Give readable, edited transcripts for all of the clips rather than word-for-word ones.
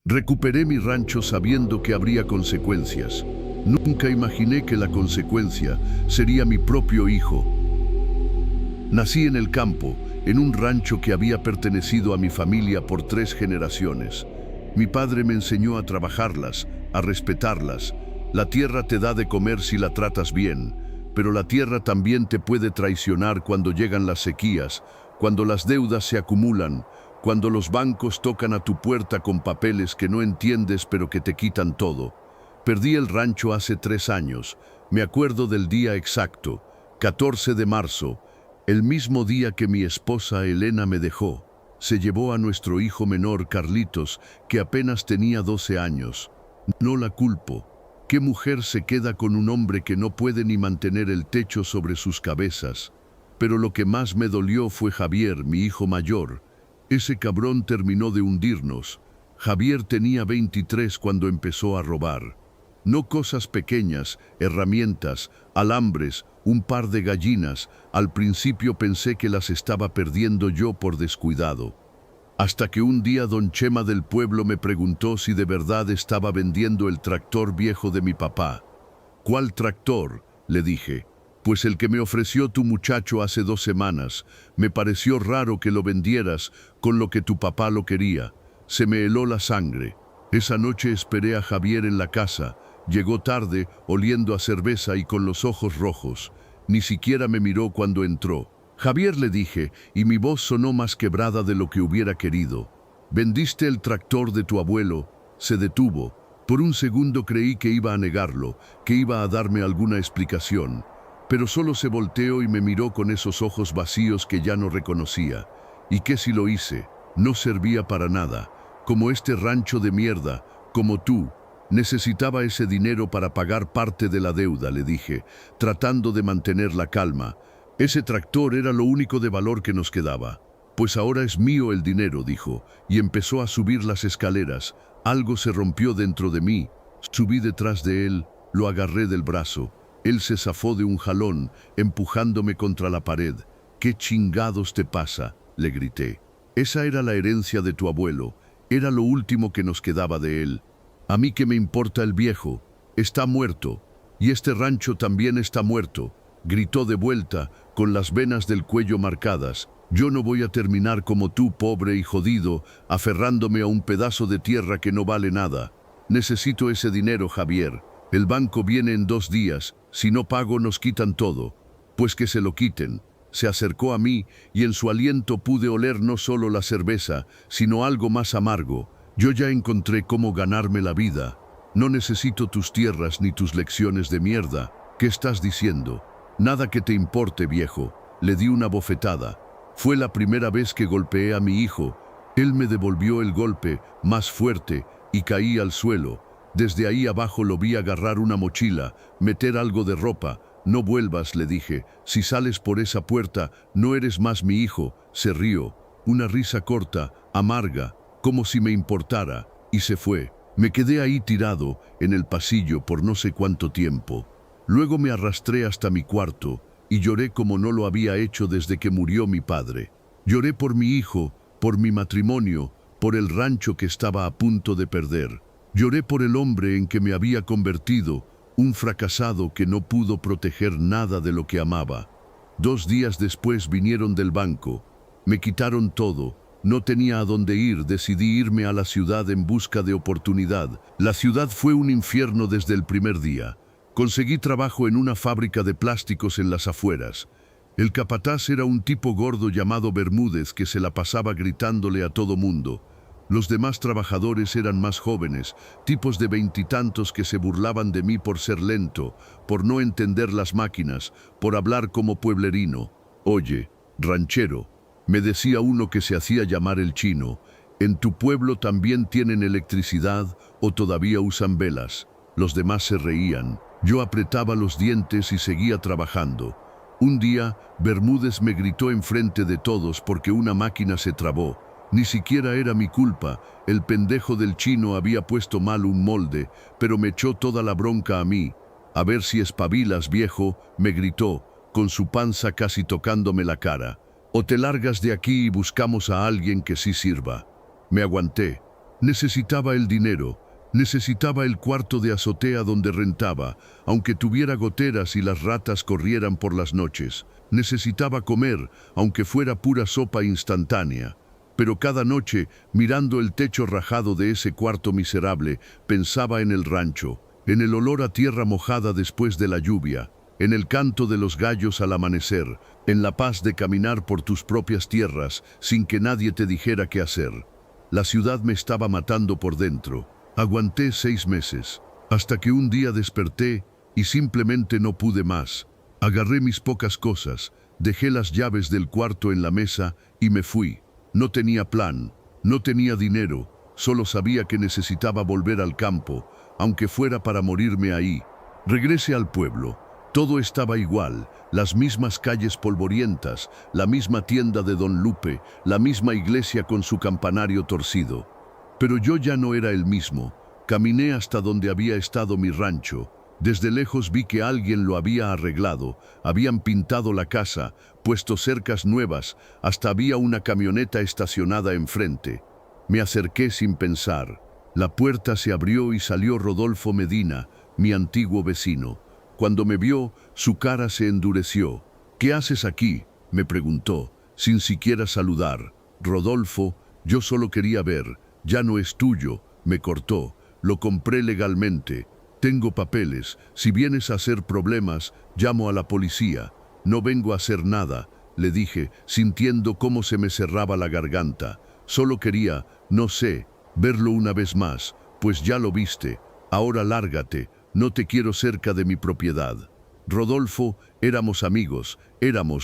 Recuperé mi rancho sabiendo que habría consecuencias. Nunca imaginé que la consecuencia sería mi propio hijo. Nací en el campo, en un rancho que había pertenecido a mi familia por 3 generaciones. Mi padre me enseñó a trabajarlas, a respetarlas. La tierra te da de comer si la tratas bien, pero la tierra también te puede traicionar cuando llegan las sequías, cuando las deudas se acumulan, cuando los bancos tocan a tu puerta con papeles que no entiendes pero que te quitan todo. Perdí el rancho hace 3 años. Me acuerdo del día exacto, 14 de marzo, el mismo día que mi esposa Elena me dejó. Se llevó a nuestro hijo menor, Carlitos, que apenas tenía 12 años. No la culpo. ¿Qué mujer se queda con un hombre que no puede ni mantener el techo sobre sus cabezas? Pero lo que más me dolió fue Javier, mi hijo mayor. Ese cabrón terminó de hundirnos. Javier tenía 23 cuando empezó a robar. No cosas pequeñas, herramientas, alambres, un par de gallinas. Al principio pensé que las estaba perdiendo yo por descuidado. Hasta que un día don Chema del pueblo me preguntó si de verdad estaba vendiendo el tractor viejo de mi papá. ¿Cuál tractor?, le dije. Pues el que me ofreció tu muchacho hace 2 semanas. Me pareció raro que lo vendieras con lo que tu papá lo quería. Se me heló la sangre. Esa noche esperé a Javier en la casa. Llegó tarde, oliendo a cerveza y con los ojos rojos. Ni siquiera me miró cuando entró. Javier, le dije, y mi voz sonó más quebrada de lo que hubiera querido. ¿Vendiste el tractor de tu abuelo? Se detuvo. Por un segundo creí que iba a negarlo, que iba a darme alguna explicación. Pero solo se volteó y me miró con esos ojos vacíos que ya no reconocía. ¿Y qué si lo hice? No servía para nada. Como este rancho de mierda, como tú. Necesitaba ese dinero para pagar parte de la deuda, le dije, tratando de mantener la calma. Ese tractor era lo único de valor que nos quedaba. Pues ahora es mío el dinero, dijo, y empezó a subir las escaleras. Algo se rompió dentro de mí. Subí detrás de él, lo agarré del brazo. Él se zafó de un jalón, empujándome contra la pared. ¿Qué chingados te pasa?, le grité. Esa era la herencia de tu abuelo. Era lo último que nos quedaba de él. A mí qué me importa el viejo. Está muerto. Y este rancho también está muerto. Gritó de vuelta, con las venas del cuello marcadas. Yo no voy a terminar como tú, pobre y jodido, aferrándome a un pedazo de tierra que no vale nada. Necesito ese dinero, Javier. El banco viene en 2 días. Si no pago, nos quitan todo. Pues que se lo quiten. Se acercó a mí y en su aliento pude oler no solo la cerveza, sino algo más amargo. Yo ya encontré cómo ganarme la vida. No necesito tus tierras ni tus lecciones de mierda. ¿Qué estás diciendo? Nada que te importe, viejo. Le di una bofetada. Fue la primera vez que golpeé a mi hijo. Él me devolvió el golpe, más fuerte, y caí al suelo. Desde ahí abajo lo vi agarrar una mochila, meter algo de ropa. No vuelvas, le dije. Si sales por esa puerta, no eres más mi hijo. Se rió. Una risa corta, amarga, como si me importara, y se fue. Me quedé ahí tirado, en el pasillo, por no sé cuánto tiempo. Luego me arrastré hasta mi cuarto, y lloré como no lo había hecho desde que murió mi padre. Lloré por mi hijo, por mi matrimonio, por el rancho que estaba a punto de perder. Lloré por el hombre en que me había convertido, un fracasado que no pudo proteger nada de lo que amaba. 2 días después vinieron del banco. Me quitaron todo. No tenía a dónde ir. Decidí irme a la ciudad en busca de oportunidad. La ciudad fue un infierno desde el primer día. Conseguí trabajo en una fábrica de plásticos en las afueras. El capataz era un tipo gordo llamado Bermúdez que se la pasaba gritándole a todo mundo. Los demás trabajadores eran más jóvenes, tipos de 20 y tantos que se burlaban de mí por ser lento, por no entender las máquinas, por hablar como pueblerino. Oye, ranchero, me decía uno que se hacía llamar el Chino, ¿en tu pueblo también tienen electricidad o todavía usan velas? Los demás se reían. Yo apretaba los dientes y seguía trabajando. Un día, Bermúdez me gritó enfrente de todos porque una máquina se trabó. Ni siquiera era mi culpa. El pendejo del Chino había puesto mal un molde, pero me echó toda la bronca a mí. A ver si espabilas, viejo, me gritó, con su panza casi tocándome la cara. O te largas de aquí y buscamos a alguien que sí sirva. Me aguanté. Necesitaba el dinero, necesitaba el cuarto de azotea donde rentaba, aunque tuviera goteras y las ratas corrieran por las noches. Necesitaba comer, aunque fuera pura sopa instantánea. Pero cada noche, mirando el techo rajado de ese cuarto miserable, pensaba en el rancho, en el olor a tierra mojada después de la lluvia, en el canto de los gallos al amanecer, en la paz de caminar por tus propias tierras sin que nadie te dijera qué hacer. La ciudad me estaba matando por dentro. Aguanté 6 meses, hasta que un día desperté y simplemente no pude más. Agarré mis pocas cosas, dejé las llaves del cuarto en la mesa y me fui. No tenía plan, no tenía dinero, solo sabía que necesitaba volver al campo, aunque fuera para morirme ahí. Regresé al pueblo. Todo estaba igual, las mismas calles polvorientas, la misma tienda de Don Lupe, la misma iglesia con su campanario torcido. Pero yo ya no era el mismo. Caminé hasta donde había estado mi rancho. Desde lejos vi que alguien lo había arreglado, habían pintado la casa, puesto cercas nuevas, hasta había una camioneta estacionada enfrente. Me acerqué sin pensar. La puerta se abrió y salió Rodolfo Medina, mi antiguo vecino. Cuando me vio, su cara se endureció. «¿Qué haces aquí?», me preguntó, sin siquiera saludar. «Rodolfo, yo solo quería ver. Ya no es tuyo», me cortó. «Lo compré legalmente. Tengo papeles. Si vienes a hacer problemas, llamo a la policía». «No vengo a hacer nada», le dije, sintiendo cómo se me cerraba la garganta. «Solo quería, no sé, verlo una vez más, pues ya lo viste. Ahora lárgate. No te quiero cerca de mi propiedad». «Rodolfo, éramos amigos,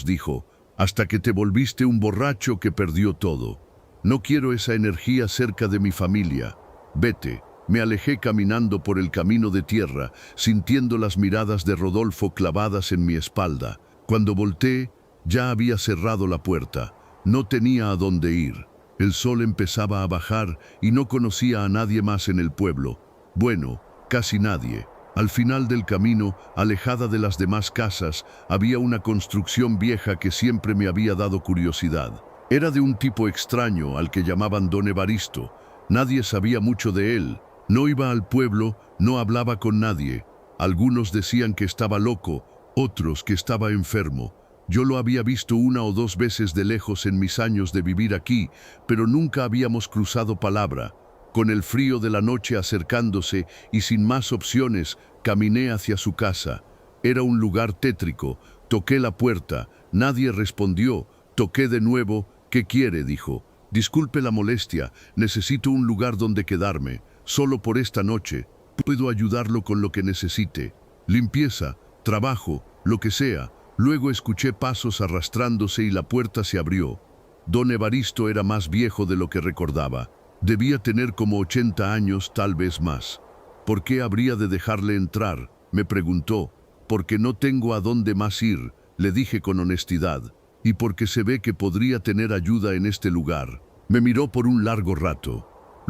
dijo, «hasta que te volviste un borracho que perdió todo. No quiero esa energía cerca de mi familia. Vete». Me alejé caminando por el camino de tierra, sintiendo las miradas de Rodolfo clavadas en mi espalda. Cuando volteé, ya había cerrado la puerta. No tenía a dónde ir. El sol empezaba a bajar y no conocía a nadie más en el pueblo. Bueno, casi nadie. Al final del camino, alejada de las demás casas, había una construcción vieja que siempre me había dado curiosidad. Era de un tipo extraño al que llamaban Don Evaristo. Nadie sabía mucho de él. No iba al pueblo, no hablaba con nadie. Algunos decían que estaba loco, otros que estaba enfermo. Yo lo había visto 1 o 2 veces de lejos en mis años de vivir aquí, pero nunca habíamos cruzado palabra. Con el frío de la noche acercándose y sin más opciones, caminé hacia su casa. Era un lugar tétrico. Toqué la puerta. Nadie respondió. Toqué de nuevo. «¿Qué quiere?», dijo. «Disculpe la molestia. Necesito un lugar donde quedarme. Solo por esta noche. Puedo ayudarlo con lo que necesite. Limpieza, trabajo, lo que sea». Luego escuché pasos arrastrándose y la puerta se abrió. Don Evaristo era más viejo de lo que recordaba. Debía tener como 80 años, tal vez más. «¿Por qué habría de dejarle entrar?», me preguntó. «Porque no tengo a dónde más ir», le dije con honestidad. «Y porque se ve que podría tener ayuda en este lugar». Me miró por un largo rato.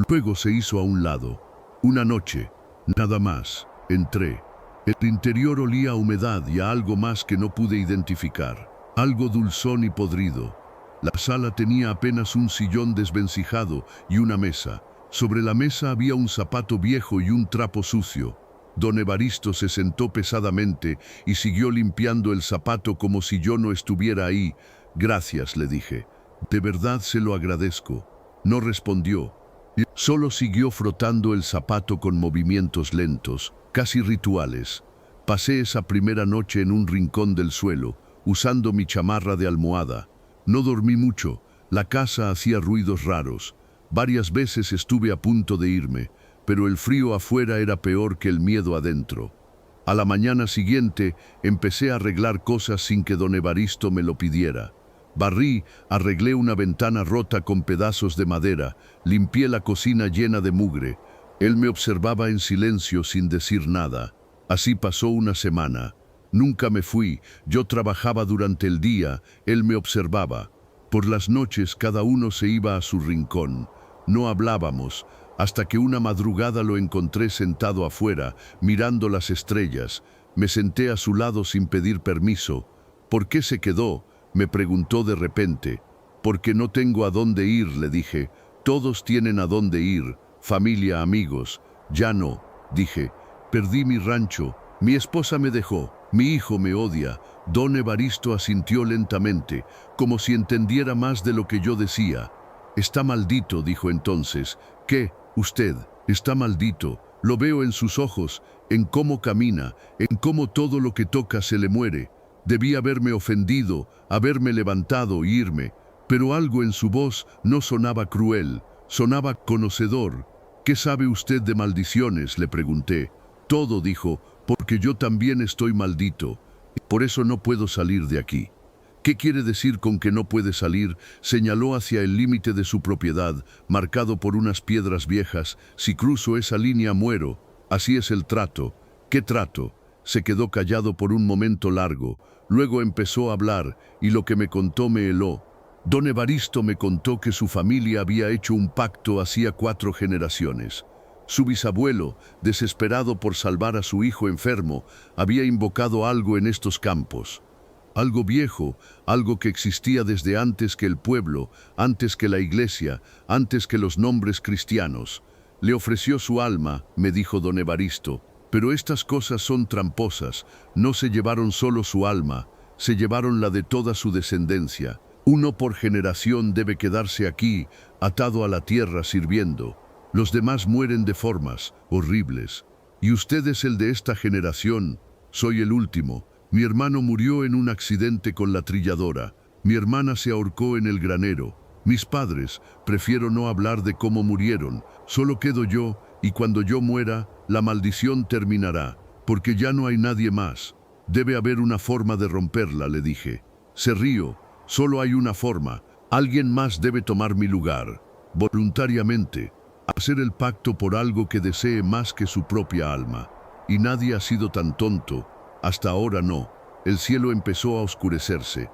Luego se hizo a un lado. Una noche, nada más, entré. El interior olía a humedad y a algo más que no pude identificar. Algo dulzón y podrido. La sala tenía apenas un sillón desvencijado y una mesa. Sobre la mesa había un zapato viejo y un trapo sucio. Don Evaristo se sentó pesadamente y siguió limpiando el zapato como si yo no estuviera ahí. «Gracias», le dije. «De verdad se lo agradezco». No respondió. Solo siguió frotando el zapato con movimientos lentos, casi rituales. Pasé esa primera noche en un rincón del suelo, usando mi chamarra de almohada. No dormí mucho. La casa hacía ruidos raros. Varias veces estuve a punto de irme, pero el frío afuera era peor que el miedo adentro. A la mañana siguiente empecé a arreglar cosas sin que don Evaristo me lo pidiera. Barrí, arreglé una ventana rota con pedazos de madera, limpié la cocina llena de mugre. Él me observaba en silencio sin decir nada. Así pasó una semana. Nunca me fui, yo trabajaba durante el día, él me observaba. Por las noches cada uno se iba a su rincón. No hablábamos, hasta que una madrugada lo encontré sentado afuera, mirando las estrellas. Me senté a su lado sin pedir permiso. «¿Por qué se quedó?», me preguntó de repente. «Porque no tengo a dónde ir», le dije. «Todos tienen a dónde ir. familia, amigos. Ya no, dije. Perdí mi rancho, mi esposa me dejó, mi hijo me odia. Don Evaristo asintió lentamente, como si entendiera más de lo que yo decía. Está maldito, dijo entonces. ¿Qué? Usted está maldito. Lo veo en sus ojos, en cómo camina, en cómo todo lo que toca se le muere. Debí haberme ofendido, haberme levantado e irme, pero algo en su voz no sonaba cruel, sonaba conocedor. ¿Qué sabe usted de maldiciones?, le pregunté. Todo, dijo, porque yo también estoy maldito. Por eso no puedo salir de aquí. ¿Qué quiere decir con que no puede salir? Señaló hacia el límite de su propiedad, marcado por unas piedras viejas. Si cruzo esa línea muero. Así es el trato. ¿Qué trato? Se quedó callado por un momento largo. Luego empezó a hablar, y lo que me contó me heló. Don Evaristo me contó que su familia había hecho un pacto hacía 4 generaciones. Su bisabuelo, desesperado por salvar a su hijo enfermo, había invocado algo en estos campos. Algo viejo, algo que existía desde antes que el pueblo, antes que la iglesia, antes que los nombres cristianos. Le ofreció su alma, me dijo don Evaristo, pero estas cosas son tramposas. No se llevaron solo su alma, se llevaron la de toda su descendencia. Uno por generación debe quedarse aquí, atado a la tierra sirviendo. Los demás mueren de formas horribles. Y usted es el de esta generación. Soy el último. Mi hermano murió en un accidente con la trilladora. Mi hermana se ahorcó en el granero. Mis padres, prefiero no hablar de cómo murieron. Solo quedo yo, y cuando yo muera, la maldición terminará, porque ya no hay nadie más. Debe haber una forma de romperla, le dije. Se rió. Solo hay una forma. Alguien más debe tomar mi lugar. Voluntariamente. Hacer el pacto por algo que desee más que su propia alma. Y nadie ha sido tan tonto. Hasta ahora no. El cielo empezó a oscurecerse.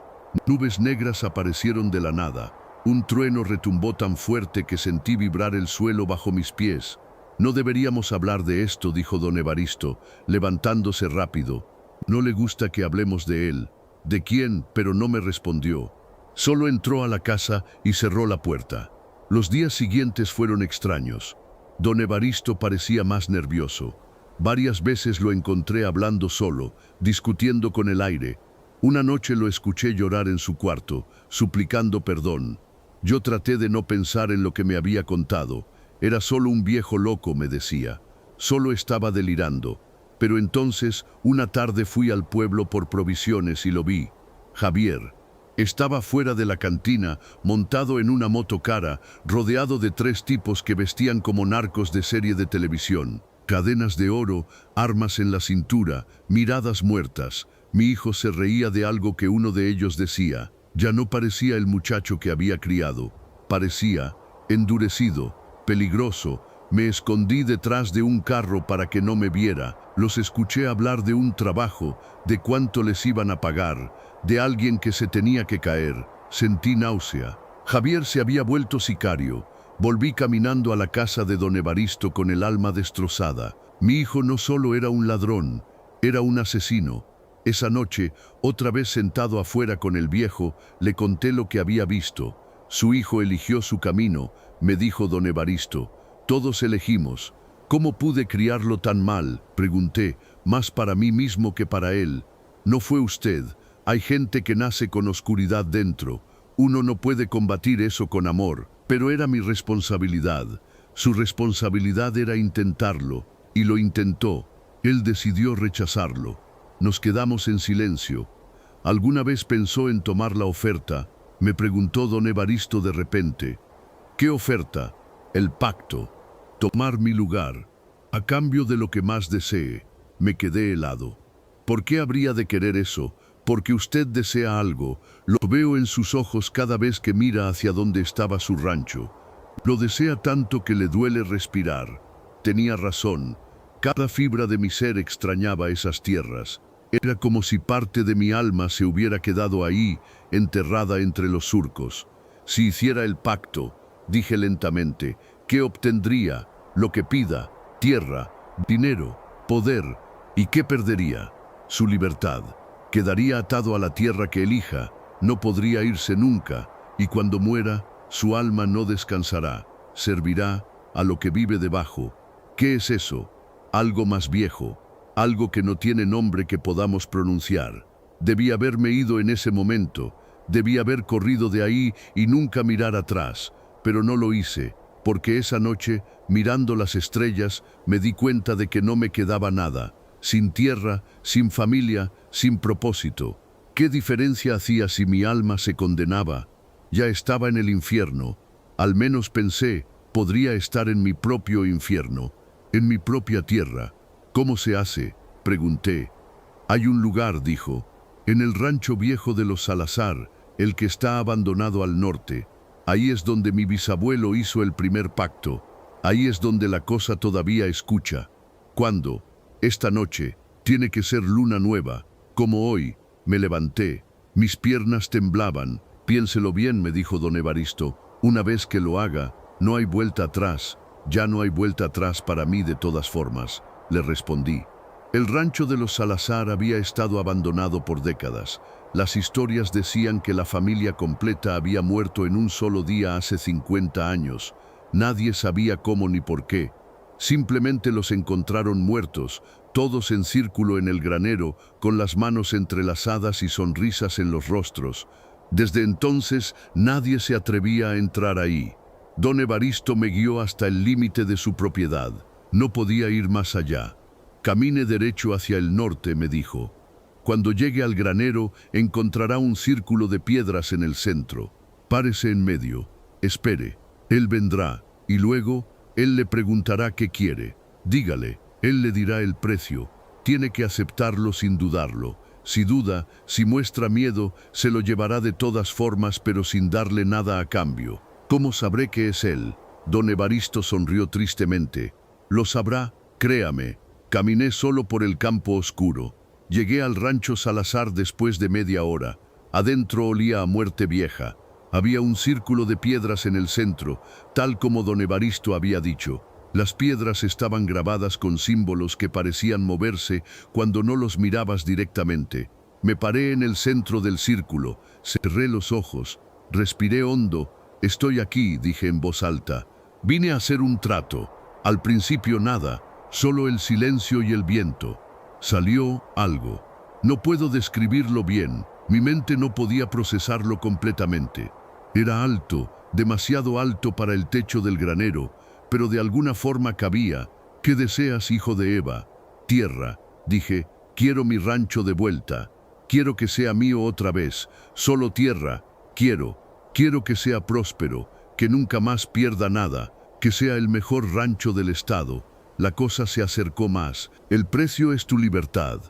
Nubes negras aparecieron de la nada. Un trueno retumbó tan fuerte que sentí vibrar el suelo bajo mis pies. No deberíamos hablar de esto, dijo don Evaristo, levantándose rápido. No le gusta que hablemos de él. ¿De quién? Pero no me respondió. Solo entró a la casa y cerró la puerta. Los días siguientes fueron extraños. Don Evaristo parecía más nervioso. Varias veces lo encontré hablando solo, discutiendo con el aire. Una noche lo escuché llorar en su cuarto, suplicando perdón. Yo traté de no pensar en lo que me había contado. Era solo un viejo loco, me decía. Solo estaba delirando. Pero entonces, una tarde fui al pueblo por provisiones y lo vi. Javier. Estaba fuera de la cantina, montado en una moto cara, rodeado de 3 tipos que vestían como narcos de serie de televisión. Cadenas de oro, armas en la cintura, miradas muertas. Mi hijo se reía de algo que uno de ellos decía. Ya no parecía el muchacho que había criado. Parecía endurecido, peligroso. Me escondí detrás de un carro para que no me viera. Los escuché hablar de un trabajo, de cuánto les iban a pagar, de alguien que se tenía que caer. Sentí náusea. Javier se había vuelto sicario. Volví caminando a la casa de don Evaristo con el alma destrozada. Mi hijo no solo era un ladrón, era un asesino. Esa noche, otra vez sentado afuera con el viejo, le conté lo que había visto. Su hijo eligió su camino, me dijo don Evaristo. Todos elegimos. ¿Cómo pude criarlo tan mal?, pregunté, más para mí mismo que para él. No fue usted. Hay gente que nace con oscuridad dentro. Uno no puede combatir eso con amor. Pero era mi responsabilidad. Su responsabilidad era intentarlo, y lo intentó. Él decidió rechazarlo. Nos quedamos en silencio. ¿Alguna vez pensó en tomar la oferta?, me preguntó don Evaristo de repente. ¿Qué oferta? El pacto. Tomar mi lugar, a cambio de lo que más desee. Me quedé helado. ¿Por qué habría de querer eso? Porque usted desea algo. Lo veo en sus ojos cada vez que mira hacia donde estaba su rancho. Lo desea tanto que le duele respirar. Tenía razón. Cada fibra de mi ser extrañaba esas tierras. Era como si parte de mi alma se hubiera quedado ahí, enterrada entre los surcos. Si hiciera el pacto, dije lentamente, ¿qué obtendría? Lo que pida: tierra, dinero, poder. ¿Y qué perdería? Su libertad. Quedaría atado a la tierra que elija, no podría irse nunca, y cuando muera, su alma no descansará, servirá a lo que vive debajo. ¿Qué es eso? Algo más viejo, algo que no tiene nombre que podamos pronunciar. Debí haberme ido en ese momento, debí haber corrido de ahí y nunca mirar atrás, pero no lo hice, porque esa noche, mirando las estrellas, me di cuenta de que no me quedaba nada, sin tierra, sin familia, sin propósito. ¿Qué diferencia hacía si mi alma se condenaba? Ya estaba en el infierno. Al menos pensé, podría estar en mi propio infierno, en mi propia tierra. ¿Cómo se hace?, pregunté. Hay un lugar, dijo, en el rancho viejo de los Salazar, el que está abandonado al norte. Ahí es donde mi bisabuelo hizo el primer pacto. Ahí es donde la cosa todavía escucha. ¿Cuándo? Esta noche. Tiene que ser luna nueva. Como hoy. Me levanté. Mis piernas temblaban. Piénselo bien, me dijo don Evaristo. Una vez que lo haga, no hay vuelta atrás. Ya no hay vuelta atrás para mí de todas formas, le respondí. El rancho de los Salazar había estado abandonado por décadas. Las historias decían que la familia completa había muerto en un solo día hace 50 años. Nadie sabía cómo ni por qué. Simplemente los encontraron muertos, todos en círculo en el granero, con las manos entrelazadas y sonrisas en los rostros. Desde entonces nadie se atrevía a entrar ahí. Don Evaristo me guió hasta el límite de su propiedad. No podía ir más allá. Camine derecho hacia el norte, me dijo. Cuando llegue al granero, encontrará un círculo de piedras en el centro. Párese en medio. Espere. Él vendrá, y luego, él le preguntará qué quiere. Dígale, él le dirá el precio. Tiene que aceptarlo sin dudarlo. Si duda, si muestra miedo, se lo llevará de todas formas, pero sin darle nada a cambio. ¿Cómo sabré que es él? Don Evaristo sonrió tristemente. Lo sabrá, créame. Caminé solo por el campo oscuro. Llegué al rancho Salazar después de media hora. Adentro olía a muerte vieja. Había un círculo de piedras en el centro, tal como don Evaristo había dicho. Las piedras estaban grabadas con símbolos que parecían moverse cuando no los mirabas directamente. Me paré en el centro del círculo, cerré los ojos, respiré hondo. Estoy aquí, dije en voz alta. Vine a hacer un trato. Al principio nada, solo el silencio y el viento. Salió algo. No puedo describirlo bien. Mi mente no podía procesarlo completamente. Era alto, demasiado alto para el techo del granero, pero de alguna forma cabía. ¿Qué deseas, hijo de Eva? Tierra, dije. Quiero mi rancho de vuelta. Quiero que sea mío otra vez. Solo tierra. Quiero que sea próspero, que nunca más pierda nada, que sea el mejor rancho del estado. La cosa se acercó más. El precio es tu libertad.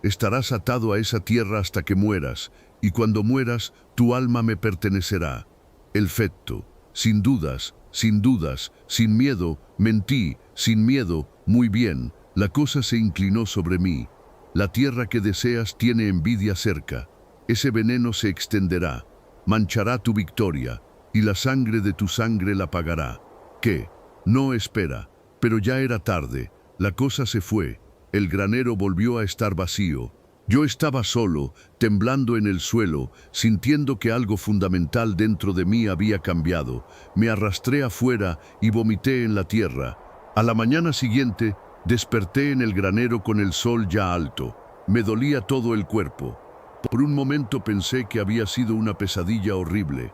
Estarás atado a esa tierra hasta que mueras, y cuando mueras, tu alma me pertenecerá. El feto. Sin dudas, sin miedo, mentí, sin miedo, muy bien. La cosa se inclinó sobre mí. La tierra que deseas tiene envidia cerca. Ese veneno se extenderá, manchará tu victoria, y la sangre de tu sangre la pagará. ¿Qué? No, espera. Pero ya era tarde. La cosa se fue. El granero volvió a estar vacío. Yo estaba solo, temblando en el suelo, sintiendo que algo fundamental dentro de mí había cambiado. Me arrastré afuera y vomité en la tierra. A la mañana siguiente, desperté en el granero con el sol ya alto. Me dolía todo el cuerpo. Por un momento pensé que había sido una pesadilla horrible.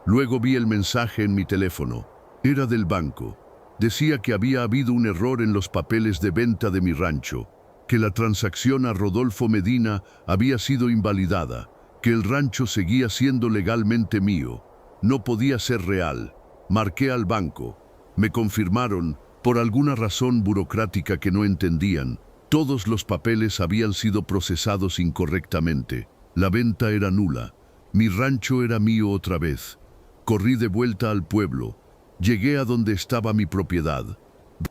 Luego vi el mensaje en mi teléfono. Era del banco. Decía que había habido un error en los papeles de venta de mi rancho, que la transacción a Rodolfo Medina había sido invalidada, que el rancho seguía siendo legalmente mío. No podía ser real. Marqué al banco. Me confirmaron, por alguna razón burocrática que no entendían, todos los papeles habían sido procesados incorrectamente. La venta era nula. Mi rancho era mío otra vez. Corrí de vuelta al pueblo. Llegué a donde estaba mi propiedad.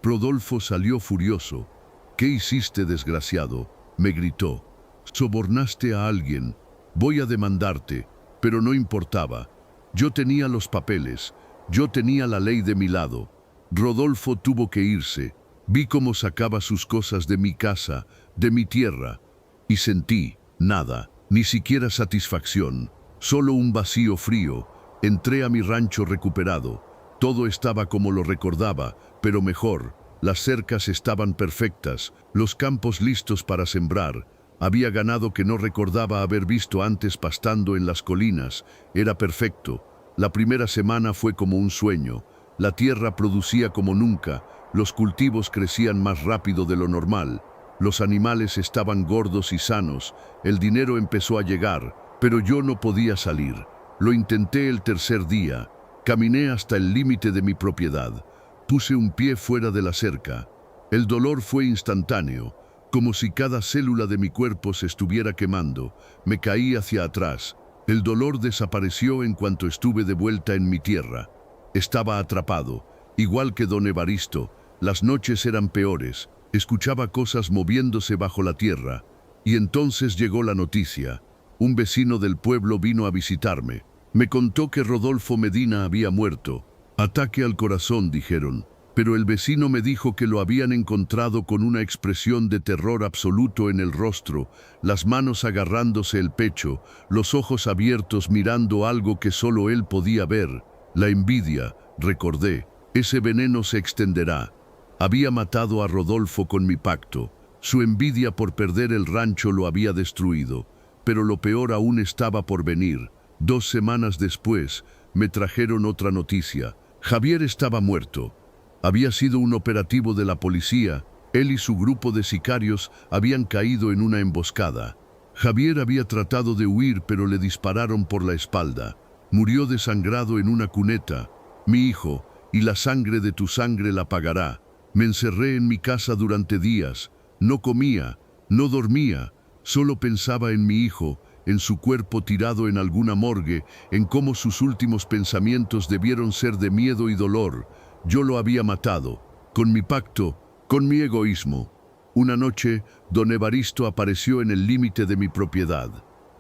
Rodolfo salió furioso. ¿Qué hiciste, desgraciado?, me gritó. Sobornaste a alguien. Voy a demandarte. Pero no importaba. Yo tenía los papeles. Yo tenía la ley de mi lado. Rodolfo tuvo que irse. Vi cómo sacaba sus cosas de mi casa, de mi tierra. Y sentí nada, ni siquiera satisfacción. Solo un vacío frío. Entré a mi rancho recuperado. Todo estaba como lo recordaba, pero mejor. Las cercas estaban perfectas, los campos listos para sembrar. Había ganado que no recordaba haber visto antes pastando en las colinas. Era perfecto. La primera semana fue como un sueño. La tierra producía como nunca. Los cultivos crecían más rápido de lo normal. Los animales estaban gordos y sanos. El dinero empezó a llegar, pero yo no podía salir. Lo intenté el tercer día. Caminé hasta el límite de mi propiedad. Puse un pie fuera de la cerca. El dolor fue instantáneo, como si cada célula de mi cuerpo se estuviera quemando. Me caí hacia atrás. El dolor desapareció en cuanto estuve de vuelta en mi tierra. Estaba atrapado, igual que don Evaristo. Las noches eran peores. Escuchaba cosas moviéndose bajo la tierra. Y entonces llegó la noticia. Un vecino del pueblo vino a visitarme. Me contó que Rodolfo Medina había muerto. Ataque al corazón, dijeron, pero el vecino me dijo que lo habían encontrado con una expresión de terror absoluto en el rostro, las manos agarrándose el pecho, los ojos abiertos mirando algo que solo él podía ver. La envidia, recordé, ese veneno se extenderá. Había matado a Rodolfo con mi pacto. Su envidia por perder el rancho lo había destruido, pero lo peor aún estaba por venir. 2 semanas después, me trajeron otra noticia. Javier estaba muerto. Había sido un operativo de la policía. Él y su grupo de sicarios habían caído en una emboscada. Javier había tratado de huir, pero le dispararon por la espalda. Murió desangrado en una cuneta. Mi hijo, y la sangre de tu sangre la pagará. Me encerré en mi casa durante días. No comía, no dormía. Solo pensaba en mi hijo, en su cuerpo tirado en alguna morgue, en cómo sus últimos pensamientos debieron ser de miedo y dolor. Yo lo había matado, con mi pacto, con mi egoísmo. Una noche, don Evaristo apareció en el límite de mi propiedad.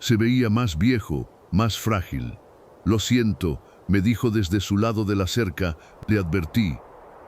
Se veía más viejo, más frágil. Lo siento, me dijo desde su lado de la cerca. Le advertí.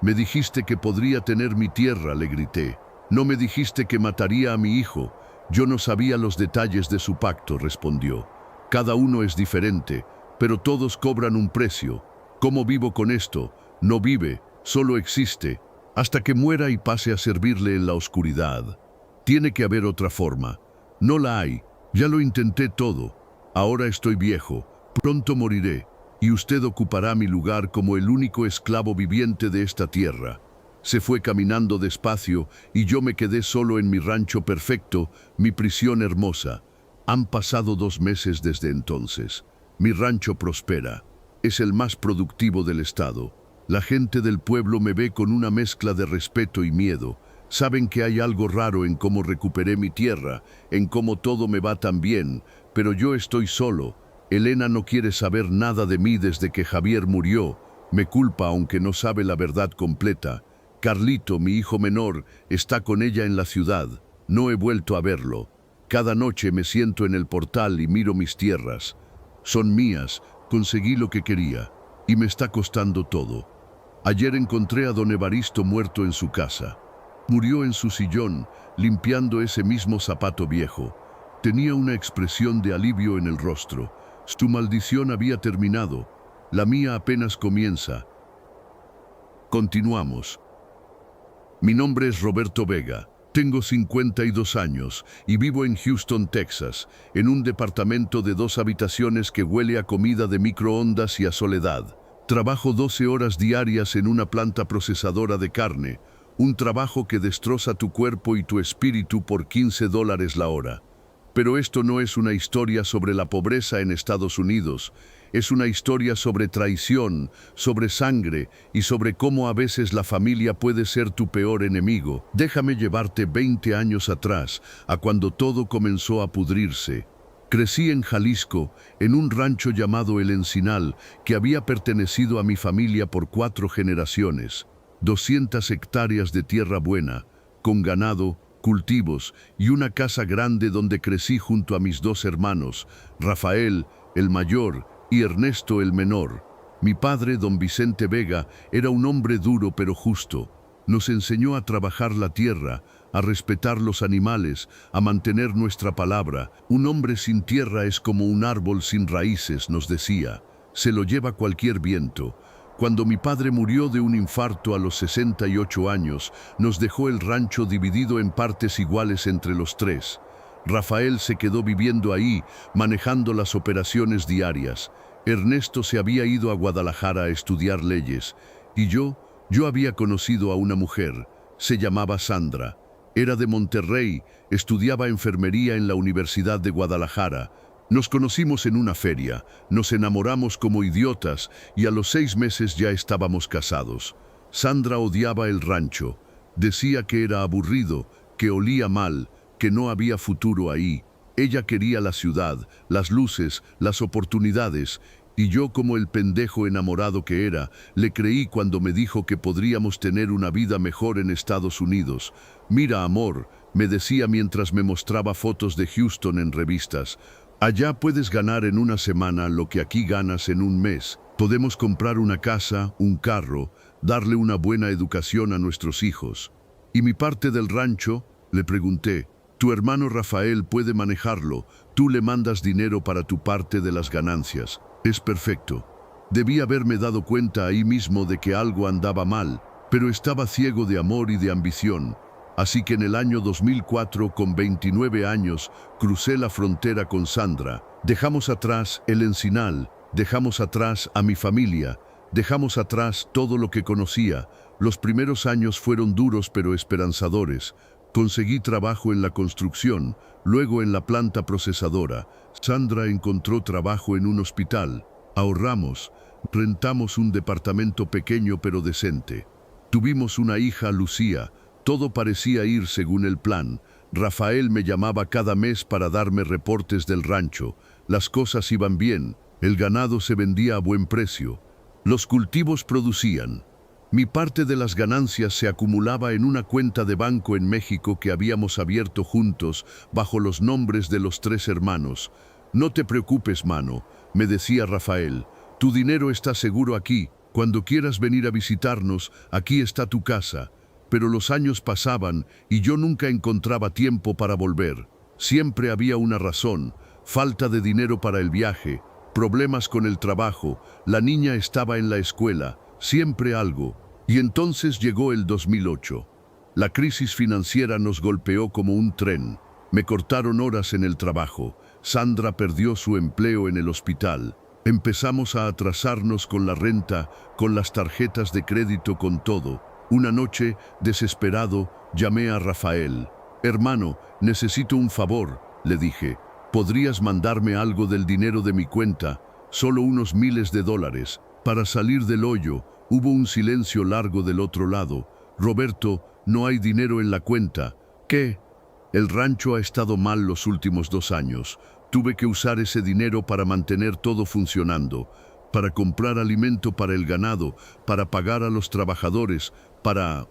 Me dijiste que podría tener mi tierra, le grité. No me dijiste que mataría a mi hijo. Yo no sabía los detalles de su pacto, respondió. Cada uno es diferente, pero todos cobran un precio. ¿Cómo vivo con esto? No vive, solo existe, hasta que muera y pase a servirle en la oscuridad. Tiene que haber otra forma. No la hay. Ya lo intenté todo. Ahora estoy viejo. Pronto moriré, y usted ocupará mi lugar como el único esclavo viviente de esta tierra. Se fue caminando despacio y yo me quedé solo en mi rancho perfecto, mi prisión hermosa. Han pasado 2 meses desde entonces. Mi rancho prospera. Es el más productivo del estado. La gente del pueblo me ve con una mezcla de respeto y miedo. Saben que hay algo raro en cómo recuperé mi tierra, en cómo todo me va tan bien, pero yo estoy solo. Elena no quiere saber nada de mí desde que Javier murió. Me culpa aunque no sabe la verdad completa. Carlito, mi hijo menor, está con ella en la ciudad. No he vuelto a verlo. Cada noche me siento en el portal y miro mis tierras. Son mías, conseguí lo que quería, y me está costando todo. Ayer encontré a don Evaristo muerto en su casa. Murió en su sillón, limpiando ese mismo zapato viejo. Tenía una expresión de alivio en el rostro. Su maldición había terminado. La mía apenas comienza. Continuamos. Mi nombre es Roberto Vega. Tengo 52 años y vivo en Houston, Texas, en un departamento de 2 habitaciones que huele a comida de microondas y a soledad. Trabajo 12 horas diarias en una planta procesadora de carne, un trabajo que destroza tu cuerpo y tu espíritu por $15 la hora. Pero esto no es una historia sobre la pobreza en Estados Unidos. Es una historia sobre traición, sobre sangre y sobre cómo a veces la familia puede ser tu peor enemigo. Déjame llevarte 20 años atrás, a cuando todo comenzó a pudrirse. Crecí en Jalisco, en un rancho llamado El Encinal, que había pertenecido a mi familia por 4 generaciones. 200 hectáreas de tierra buena, con ganado, cultivos y una casa grande donde crecí junto a mis 2 hermanos, Rafael, el mayor, y Ernesto, el menor. Mi padre, don Vicente Vega, era un hombre duro pero justo. Nos enseñó a trabajar la tierra, a respetar los animales, a mantener nuestra palabra. Un hombre sin tierra es como un árbol sin raíces, nos decía. Se lo lleva cualquier viento. Cuando mi padre murió de un infarto a los 68 años, nos dejó el rancho dividido en partes iguales entre los tres. Rafael se quedó viviendo ahí, manejando las operaciones diarias. Ernesto se había ido a Guadalajara a estudiar leyes. Y yo había conocido a una mujer. Se llamaba Sandra. Era de Monterrey, estudiaba enfermería en la Universidad de Guadalajara. Nos conocimos en una feria, nos enamoramos como idiotas y a los 6 meses ya estábamos casados. Sandra odiaba el rancho. Decía que era aburrido, que olía mal, que no había futuro ahí. Ella quería la ciudad, las luces, las oportunidades, y yo, como el pendejo enamorado que era, le creí cuando me dijo que podríamos tener una vida mejor en Estados Unidos. Mira, amor, me decía mientras me mostraba fotos de Houston en revistas. Allá puedes ganar en una semana lo que aquí ganas en un mes. Podemos comprar una casa, un carro, darle una buena educación a nuestros hijos. ¿Y mi parte del rancho?, le pregunté. Tu hermano Rafael puede manejarlo. Tú le mandas dinero para tu parte de las ganancias. Es perfecto. Debí haberme dado cuenta ahí mismo de que algo andaba mal, pero estaba ciego de amor y de ambición. Así que en el año 2004, con 29 años, crucé la frontera con Sandra. Dejamos atrás el Encinal, dejamos atrás a mi familia, dejamos atrás todo lo que conocía. Los primeros años fueron duros pero esperanzadores. Conseguí trabajo en la construcción, luego en la planta procesadora. Sandra encontró trabajo en un hospital. Ahorramos, rentamos un departamento pequeño pero decente. Tuvimos una hija, Lucía. Todo parecía ir según el plan. Rafael me llamaba cada mes para darme reportes del rancho. Las cosas iban bien, el ganado se vendía a buen precio. Los cultivos producían. Mi parte de las ganancias se acumulaba en una cuenta de banco en México que habíamos abierto juntos bajo los nombres de los 3 hermanos. No te preocupes, mano, me decía Rafael. Tu dinero está seguro aquí. Cuando quieras venir a visitarnos, aquí está tu casa. Pero los años pasaban y yo nunca encontraba tiempo para volver. Siempre había una razón: falta de dinero para el viaje, problemas con el trabajo, la niña estaba en la escuela, siempre algo. Y entonces llegó el 2008. La crisis financiera nos golpeó como un tren. Me cortaron horas en el trabajo. Sandra perdió su empleo en el hospital. Empezamos a atrasarnos con la renta, con las tarjetas de crédito, con todo. Una noche, desesperado, llamé a Rafael. Hermano, necesito un favor, le dije. ¿Podrías mandarme algo del dinero de mi cuenta? Solo unos miles de dólares. Para salir del hoyo. Hubo un silencio largo del otro lado. Roberto, no hay dinero en la cuenta. ¿Qué? El rancho ha estado mal los últimos 2 años. Tuve que usar ese dinero para mantener todo funcionando, para comprar alimento para el ganado, para pagar a los trabajadores,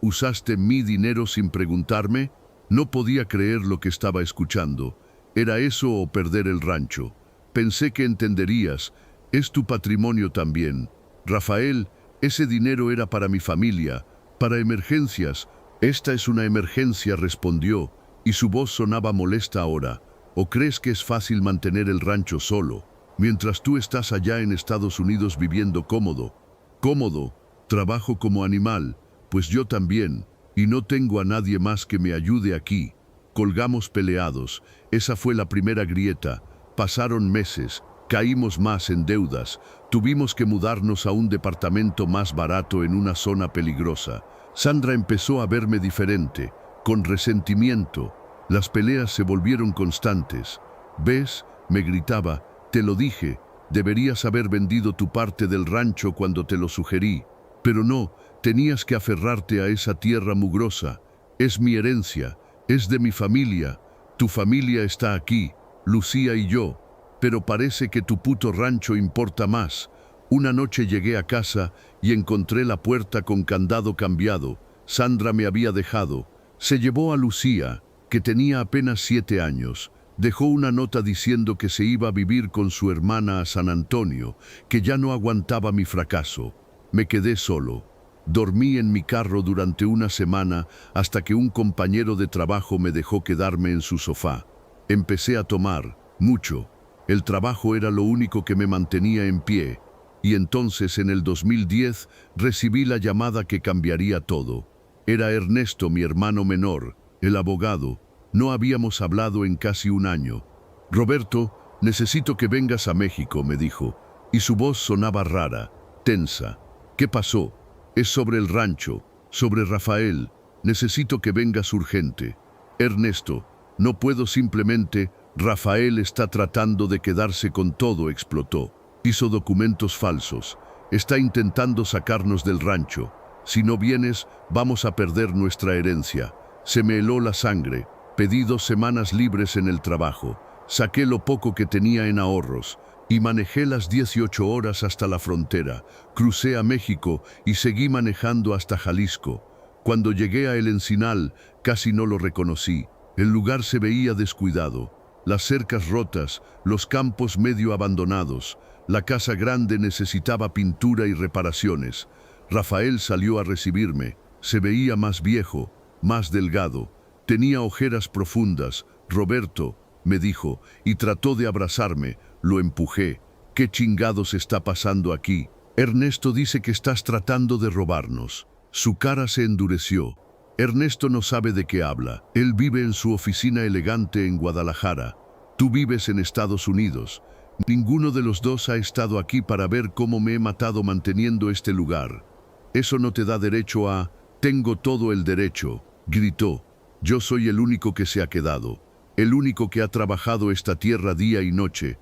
¿Usaste mi dinero sin preguntarme? No podía creer lo que estaba escuchando. ¿Era eso o perder el rancho? Pensé que entenderías. Es tu patrimonio también. Rafael, ese dinero era para mi familia, para emergencias. Esta es una emergencia, respondió, y su voz sonaba molesta ahora. ¿O crees que es fácil mantener el rancho solo, mientras tú estás allá en Estados Unidos viviendo cómodo? Cómodo, trabajo como animal, pues yo también, y no tengo a nadie más que me ayude aquí. Colgamos peleados, esa fue la primera grieta. Pasaron meses, caímos más en deudas, tuvimos que mudarnos a un departamento más barato en una zona peligrosa. Sandra empezó a verme diferente, con resentimiento. Las peleas se volvieron constantes. ¿Ves?, me gritaba, te lo dije, deberías haber vendido tu parte del rancho cuando te lo sugerí. Pero no, tenías que aferrarte a esa tierra mugrosa. Es mi herencia, es de mi familia. Tu familia está aquí, Lucía y yo. Pero parece que tu puto rancho importa más. Una noche llegué a casa y encontré la puerta con candado cambiado. Sandra me había dejado. Se llevó a Lucía, que tenía apenas 7 años. Dejó una nota diciendo que se iba a vivir con su hermana a San Antonio, que ya no aguantaba mi fracaso. Me quedé solo. Dormí en mi carro durante una semana hasta que un compañero de trabajo me dejó quedarme en su sofá. Empecé a tomar, mucho. El trabajo era lo único que me mantenía en pie. Y entonces, en el 2010, recibí la llamada que cambiaría todo. Era Ernesto, mi hermano menor, el abogado. No habíamos hablado en casi un año. Roberto, necesito que vengas a México, me dijo, y su voz sonaba rara, tensa. ¿Qué pasó? Es sobre el rancho, sobre Rafael. Necesito que vengas urgente. Ernesto, no puedo simplemente. Rafael está tratando de quedarse con todo, explotó. Hizo documentos falsos. Está intentando sacarnos del rancho. Si no vienes, vamos a perder nuestra herencia. Se me heló la sangre. Pedí 2 semanas libres en el trabajo. Saqué lo poco que tenía en ahorros y manejé las 18 horas hasta la frontera. Crucé a México y seguí manejando hasta Jalisco. Cuando llegué a El Encinal, casi no lo reconocí. El lugar se veía descuidado. Las cercas rotas, los campos medio abandonados. La casa grande necesitaba pintura y reparaciones. Rafael salió a recibirme. Se veía más viejo, más delgado. Tenía ojeras profundas. Roberto, me dijo, y trató de abrazarme. Lo empujé. ¿Qué chingados está pasando aquí? Ernesto dice que estás tratando de robarnos. Su cara se endureció. Ernesto no sabe de qué habla. Él vive en su oficina elegante en Guadalajara. Tú vives en Estados Unidos. Ninguno de los dos ha estado aquí para ver cómo me he matado manteniendo este lugar. Eso no te da derecho a... Tengo todo el derecho, gritó. Yo soy el único que se ha quedado. El único que ha trabajado esta tierra día y noche.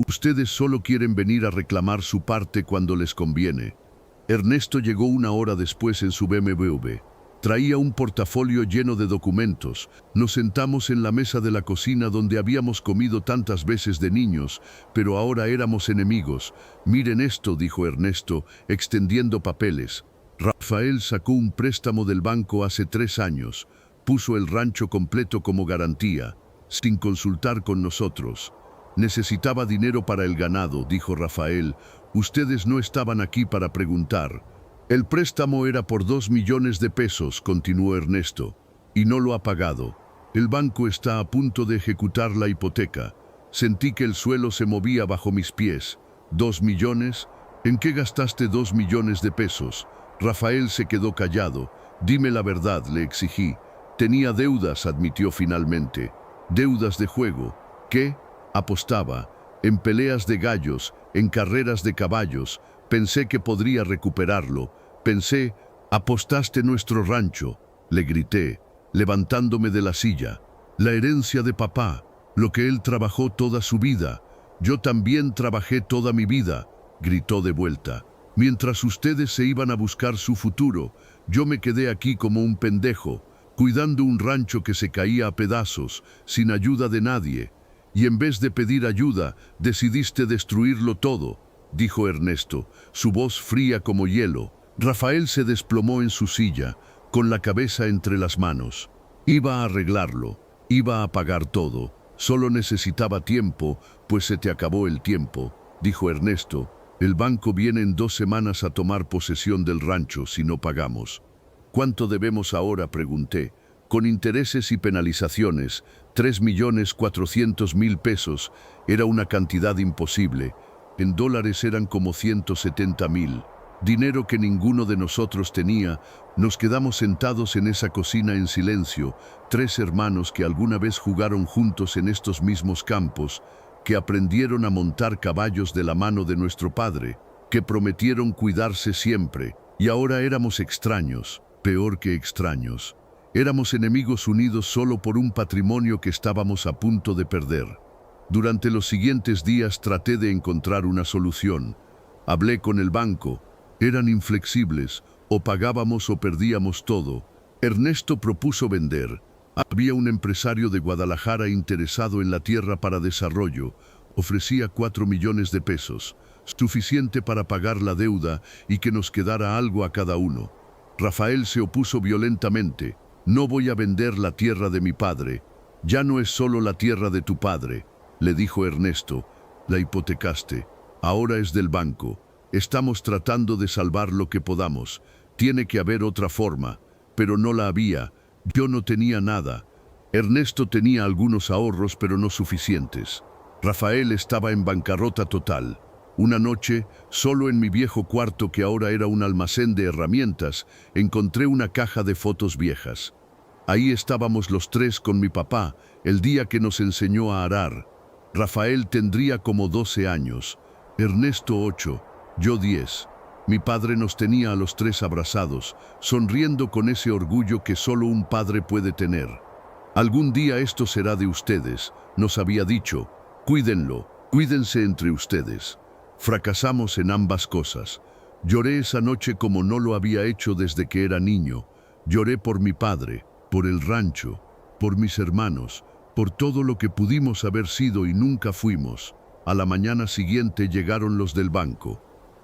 Ustedes solo quieren venir a reclamar su parte cuando les conviene. Ernesto llegó 1 hora después en su BMW. Traía un portafolio lleno de documentos. Nos sentamos en la mesa de la cocina donde habíamos comido tantas veces de niños, pero ahora éramos enemigos. Miren esto, dijo Ernesto, extendiendo papeles. Rafael sacó un préstamo del banco hace 3 años. Puso el rancho completo como garantía, sin consultar con nosotros. Necesitaba dinero para el ganado, dijo Rafael. Ustedes no estaban aquí para preguntar. El préstamo era por 2 millones de pesos, continuó Ernesto, y no lo ha pagado. El banco está a punto de ejecutar la hipoteca. Sentí que el suelo se movía bajo mis pies. ¿2 millones? ¿En qué gastaste 2 millones de pesos? Rafael se quedó callado. Dime la verdad, le exigí. Tenía deudas, admitió finalmente. Deudas de juego. ¿Qué? Apostaba. En peleas de gallos, en carreras de caballos. Pensé que podría recuperarlo. Pensé, apostaste nuestro rancho, le grité, levantándome de la silla. La herencia de papá, lo que él trabajó toda su vida. Yo también trabajé toda mi vida, gritó de vuelta. Mientras ustedes se iban a buscar su futuro, yo me quedé aquí como un pendejo, cuidando un rancho que se caía a pedazos, sin ayuda de nadie. Y en vez de pedir ayuda, decidiste destruirlo todo, dijo Ernesto, su voz fría como hielo. Rafael se desplomó en su silla, con la cabeza entre las manos. Iba a arreglarlo, iba a pagar todo. Solo necesitaba tiempo, pues se te acabó el tiempo, dijo Ernesto. El banco viene en 2 semanas a tomar posesión del rancho si no pagamos. ¿Cuánto debemos ahora?, pregunté. Con intereses y penalizaciones, 3.400.000 pesos. Era una cantidad imposible. En dólares eran como 170.000. Dinero que ninguno de nosotros tenía. Nos quedamos sentados en esa cocina en silencio, 3 hermanos que alguna vez jugaron juntos en estos mismos campos, que aprendieron a montar caballos de la mano de nuestro padre, que prometieron cuidarse siempre, y ahora éramos extraños, peor que extraños. Éramos enemigos unidos solo por un patrimonio que estábamos a punto de perder. Durante los siguientes días traté de encontrar una solución. Hablé con el banco. Eran inflexibles, o pagábamos o perdíamos todo. Ernesto propuso vender. Había un empresario de Guadalajara interesado en la tierra para desarrollo. Ofrecía 4 millones de pesos, suficiente para pagar la deuda y que nos quedara algo a cada uno. Rafael se opuso violentamente. No voy a vender la tierra de mi padre. Ya no es solo la tierra de tu padre, le dijo Ernesto. La hipotecaste. Ahora es del banco. Estamos tratando de salvar lo que podamos. Tiene que haber otra forma, pero no la había. Yo no tenía nada. Ernesto tenía algunos ahorros, pero no suficientes. Rafael estaba en bancarrota total. Una noche, solo en mi viejo cuarto que ahora era un almacén de herramientas, encontré una caja de fotos viejas. Ahí estábamos los tres con mi papá, el día que nos enseñó a arar. Rafael tendría como 12 años, Ernesto 8, yo 10. Mi padre nos tenía a los tres abrazados, sonriendo con ese orgullo que solo un padre puede tener. Algún día esto será de ustedes, nos había dicho. Cuídenlo, cuídense entre ustedes. Fracasamos en ambas cosas. Lloré esa noche como no lo había hecho desde que era niño. Lloré por mi padre, por el rancho, por mis hermanos, por todo lo que pudimos haber sido y nunca fuimos. A la mañana siguiente llegaron los del banco.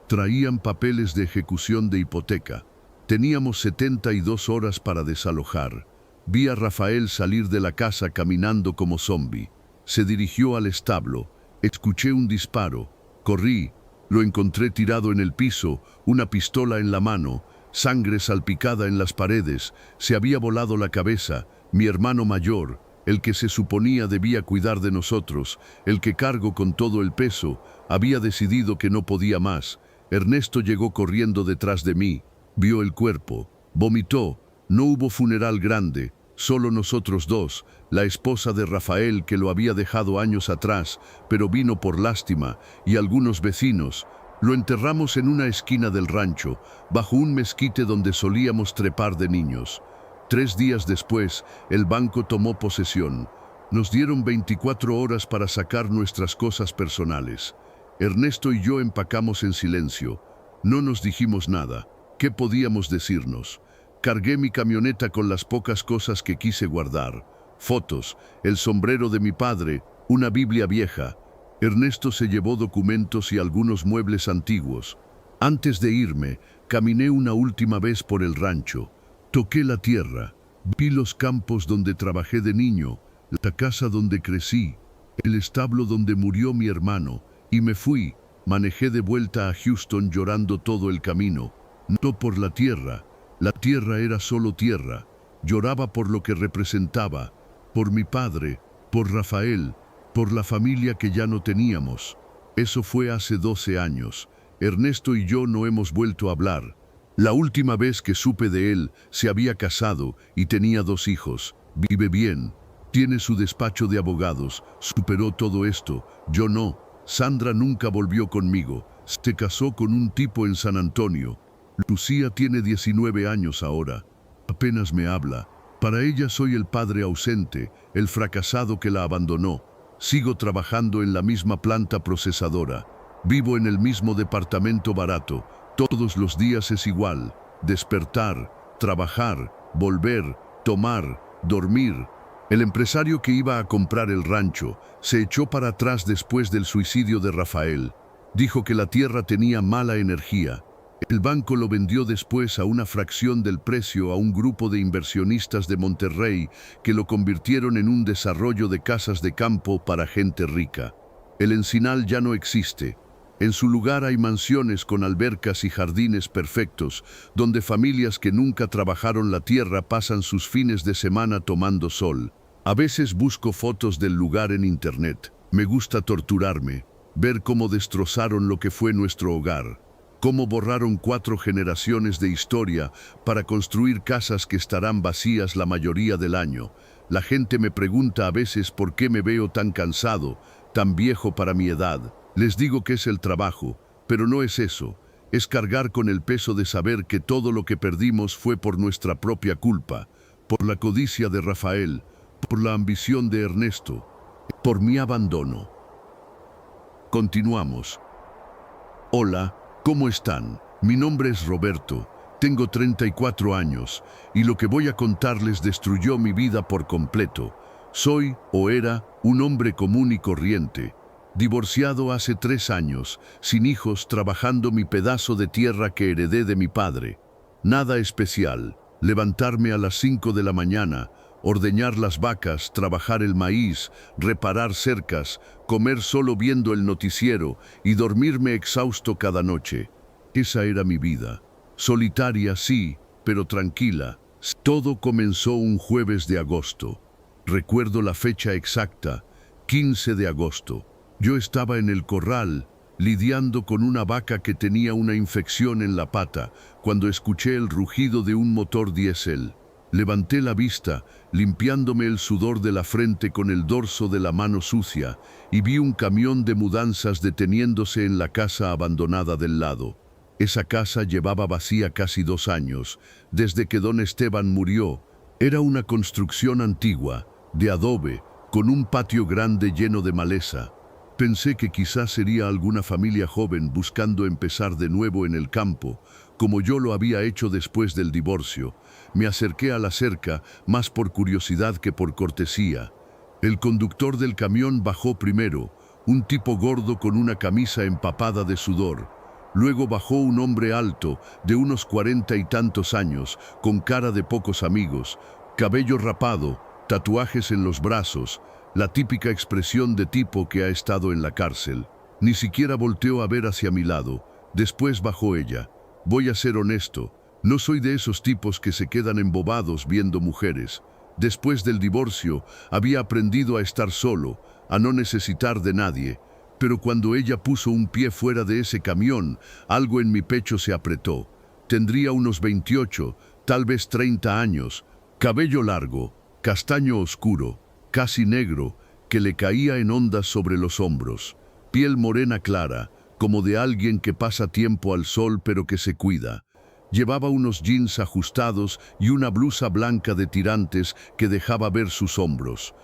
Traían papeles de ejecución de hipoteca. Teníamos 72 horas para desalojar. Vi a Rafael salir de la casa caminando como zombi. Se dirigió al establo. Escuché un disparo. Corrí. Lo encontré tirado en el piso, una pistola en la mano, sangre salpicada en las paredes. Se había volado la cabeza. Mi hermano mayor, el que se suponía debía cuidar de nosotros, el que cargo con todo el peso, había decidido que no podía más. Ernesto llegó corriendo detrás de mí, vio el cuerpo, vomitó. No hubo funeral grande, solo nosotros dos, la esposa de Rafael que lo había dejado años atrás, pero vino por lástima, y algunos vecinos. Lo enterramos en una esquina del rancho, bajo un mezquite donde solíamos trepar de niños. 3 días después, el banco tomó posesión. Nos dieron 24 horas para sacar nuestras cosas personales. Ernesto y yo empacamos en silencio. No nos dijimos nada. ¿Qué podíamos decirnos? Cargué mi camioneta con las pocas cosas que quise guardar. Fotos, el sombrero de mi padre, una Biblia vieja. Ernesto se llevó documentos y algunos muebles antiguos. Antes de irme, caminé una última vez por el rancho. Toqué la tierra. Vi los campos donde trabajé de niño, la casa donde crecí, el establo donde murió mi hermano. Y me fui, manejé de vuelta a Houston llorando todo el camino. No por la tierra era solo tierra. Lloraba por lo que representaba, por mi padre, por Rafael, por la familia que ya no teníamos. Eso fue hace 12 años. Ernesto y yo no hemos vuelto a hablar. La última vez que supe de él, se había casado y tenía 2 hijos. Vive bien, tiene su despacho de abogados, superó todo esto, yo no. Sandra nunca volvió conmigo, se casó con un tipo en San Antonio. Lucía tiene 19 años ahora, apenas me habla. Para ella soy el padre ausente, el fracasado que la abandonó. Sigo trabajando en la misma planta procesadora. Vivo en el mismo departamento barato. Todos los días es igual. Despertar, trabajar, volver, tomar, dormir. El empresario que iba a comprar el rancho se echó para atrás después del suicidio de Rafael. Dijo que la tierra tenía mala energía. El banco lo vendió después a una fracción del precio a un grupo de inversionistas de Monterrey que lo convirtieron en un desarrollo de casas de campo para gente rica. El Encinal ya no existe. En su lugar hay mansiones con albercas y jardines perfectos, donde familias que nunca trabajaron la tierra pasan sus fines de semana tomando sol. A veces busco fotos del lugar en internet. Me gusta torturarme, ver cómo destrozaron lo que fue nuestro hogar, cómo borraron 4 generaciones de historia para construir casas que estarán vacías la mayoría del año. La gente me pregunta a veces por qué me veo tan cansado, tan viejo para mi edad. Les digo que es el trabajo, pero no es eso. Es cargar con el peso de saber que todo lo que perdimos fue por nuestra propia culpa, por la codicia de Rafael, por la ambición de Ernesto, por mi abandono. Continuamos. Hola, ¿cómo están? Mi nombre es Roberto, tengo 34 años, y lo que voy a contarles destruyó mi vida por completo. Soy, o era, un hombre común y corriente. Divorciado hace 3 años, sin hijos, trabajando mi pedazo de tierra que heredé de mi padre. Nada especial, levantarme a las 5 de la mañana, ordeñar las vacas, trabajar el maíz, reparar cercas, comer solo viendo el noticiero y dormirme exhausto cada noche. Esa era mi vida. Solitaria, sí, pero tranquila. Todo comenzó un jueves de agosto. Recuerdo la fecha exacta, 15 de agosto. Yo estaba en el corral, lidiando con una vaca que tenía una infección en la pata, cuando escuché el rugido de un motor diésel. Levanté la vista, limpiándome el sudor de la frente con el dorso de la mano sucia, y vi un camión de mudanzas deteniéndose en la casa abandonada del lado. Esa casa llevaba vacía casi 2 años, desde que don Esteban murió. Era una construcción antigua, de adobe, con un patio grande lleno de maleza. Pensé que quizás sería alguna familia joven buscando empezar de nuevo en el campo, como yo lo había hecho después del divorcio. Me acerqué a la cerca, más por curiosidad que por cortesía. El conductor del camión bajó primero, un tipo gordo con una camisa empapada de sudor. Luego bajó un hombre alto, de unos 40 y tantos años, con cara de pocos amigos, cabello rapado, tatuajes en los brazos, la típica expresión de tipo que ha estado en la cárcel. Ni siquiera volteó a ver hacia mi lado. Después bajó ella. Voy a ser honesto, no soy de esos tipos que se quedan embobados viendo mujeres. Después del divorcio, había aprendido a estar solo, a no necesitar de nadie. Pero cuando ella puso un pie fuera de ese camión, algo en mi pecho se apretó. Tendría unos 28, tal vez 30 años, cabello largo, castaño oscuro, casi negro, que le caía en ondas sobre los hombros, piel morena clara, como de alguien que pasa tiempo al sol pero que se cuida. Llevaba unos jeans ajustados y una blusa blanca de tirantes que dejaba ver sus hombros.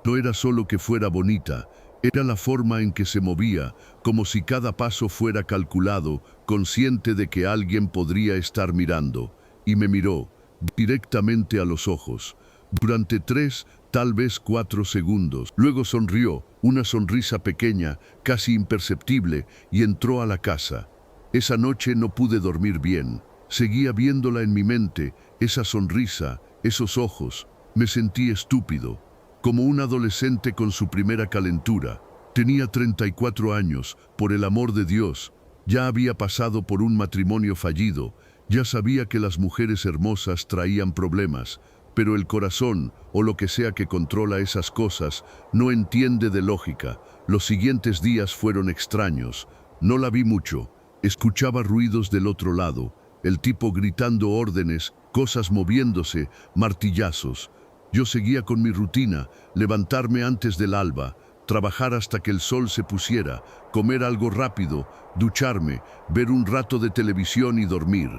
No era solo que fuera bonita, era la forma en que se movía, como si cada paso fuera calculado, consciente de que alguien podría estar mirando. Y me miró, directamente a los ojos, durante 3, tal vez 4 segundos. Luego sonrió, una sonrisa pequeña, casi imperceptible, y entró a la casa. Esa noche no pude dormir bien. Seguía viéndola en mi mente, esa sonrisa, esos ojos. Me sentí estúpido, como un adolescente con su primera calentura. Tenía 34 años, por el amor de Dios. Ya había pasado por un matrimonio fallido. Ya sabía que las mujeres hermosas traían problemas. Pero el corazón, o lo que sea que controla esas cosas, no entiende de lógica. Los siguientes días fueron extraños. No la vi mucho. Escuchaba ruidos del otro lado. El tipo gritando órdenes, cosas moviéndose, martillazos. Yo seguía con mi rutina, levantarme antes del alba, trabajar hasta que el sol se pusiera, comer algo rápido, ducharme, ver un rato de televisión y dormir.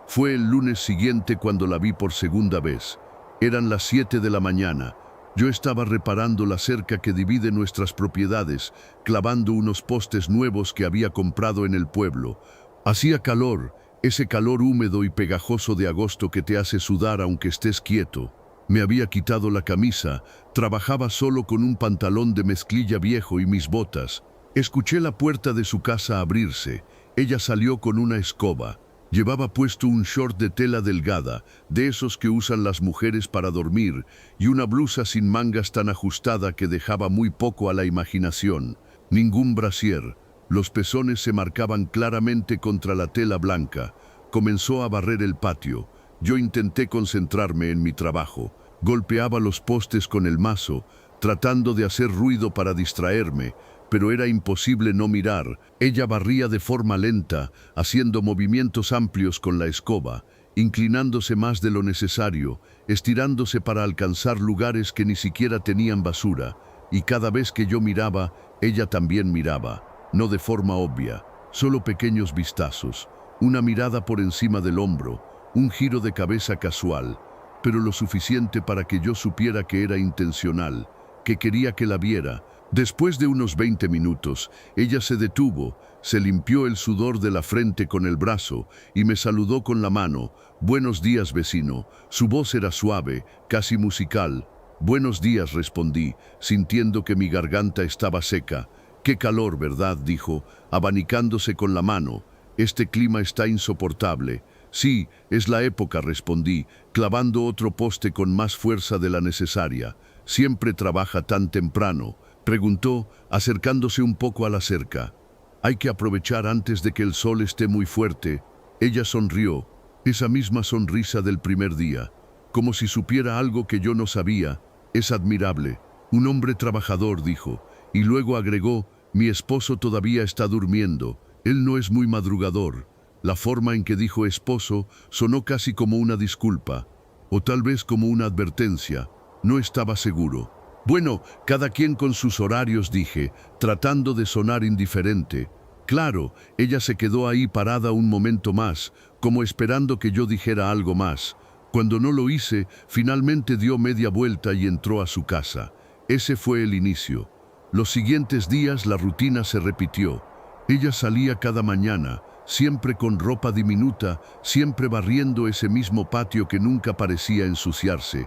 Fue el lunes siguiente cuando la vi por segunda vez. Eran las 7 de la mañana. Yo estaba reparando la cerca que divide nuestras propiedades, clavando unos postes nuevos que había comprado en el pueblo. Hacía calor, ese calor húmedo y pegajoso de agosto que te hace sudar aunque estés quieto. Me había quitado la camisa, trabajaba solo con un pantalón de mezclilla viejo y mis botas. Escuché la puerta de su casa abrirse. Ella salió con una escoba. Llevaba puesto un short de tela delgada, de esos que usan las mujeres para dormir, y una blusa sin mangas tan ajustada que dejaba muy poco a la imaginación. Ningún brasier. Los pezones se marcaban claramente contra la tela blanca. Comenzó a barrer el patio. Yo intenté concentrarme en mi trabajo. Golpeaba los postes con el mazo, tratando de hacer ruido para distraerme, pero era imposible no mirar. Ella barría de forma lenta, haciendo movimientos amplios con la escoba, inclinándose más de lo necesario, estirándose para alcanzar lugares que ni siquiera tenían basura, y cada vez que yo miraba, ella también miraba, no de forma obvia, solo pequeños vistazos, una mirada por encima del hombro, un giro de cabeza casual, pero lo suficiente para que yo supiera que era intencional, que quería que la viera. Después de unos 20 minutos, ella se detuvo, se limpió el sudor de la frente con el brazo y me saludó con la mano. «Buenos días, vecino». Su voz era suave, casi musical. «Buenos días», respondí, sintiendo que mi garganta estaba seca. «Qué calor, ¿verdad?», dijo, abanicándose con la mano. «Este clima está insoportable». «Sí, es la época», respondí, clavando otro poste con más fuerza de la necesaria. «¿Siempre trabaja tan temprano?», preguntó, acercándose un poco a la cerca. «Hay que aprovechar antes de que el sol esté muy fuerte». Ella sonrió, esa misma sonrisa del primer día, como si supiera algo que yo no sabía. «Es admirable. Un hombre trabajador», dijo, y luego agregó, Mi esposo todavía está durmiendo. Él no es muy madrugador. La forma en que dijo esposo sonó casi como una disculpa, o tal vez como una advertencia. No estaba seguro. Bueno, cada quien con sus horarios, dije, tratando de sonar indiferente. Claro, ella se quedó ahí parada un momento más, como esperando que yo dijera algo más. Cuando no lo hice, finalmente dio media vuelta y entró a su casa. Ese fue el inicio. Los siguientes días la rutina se repitió. Ella salía cada mañana, siempre con ropa diminuta, siempre barriendo ese mismo patio que nunca parecía ensuciarse.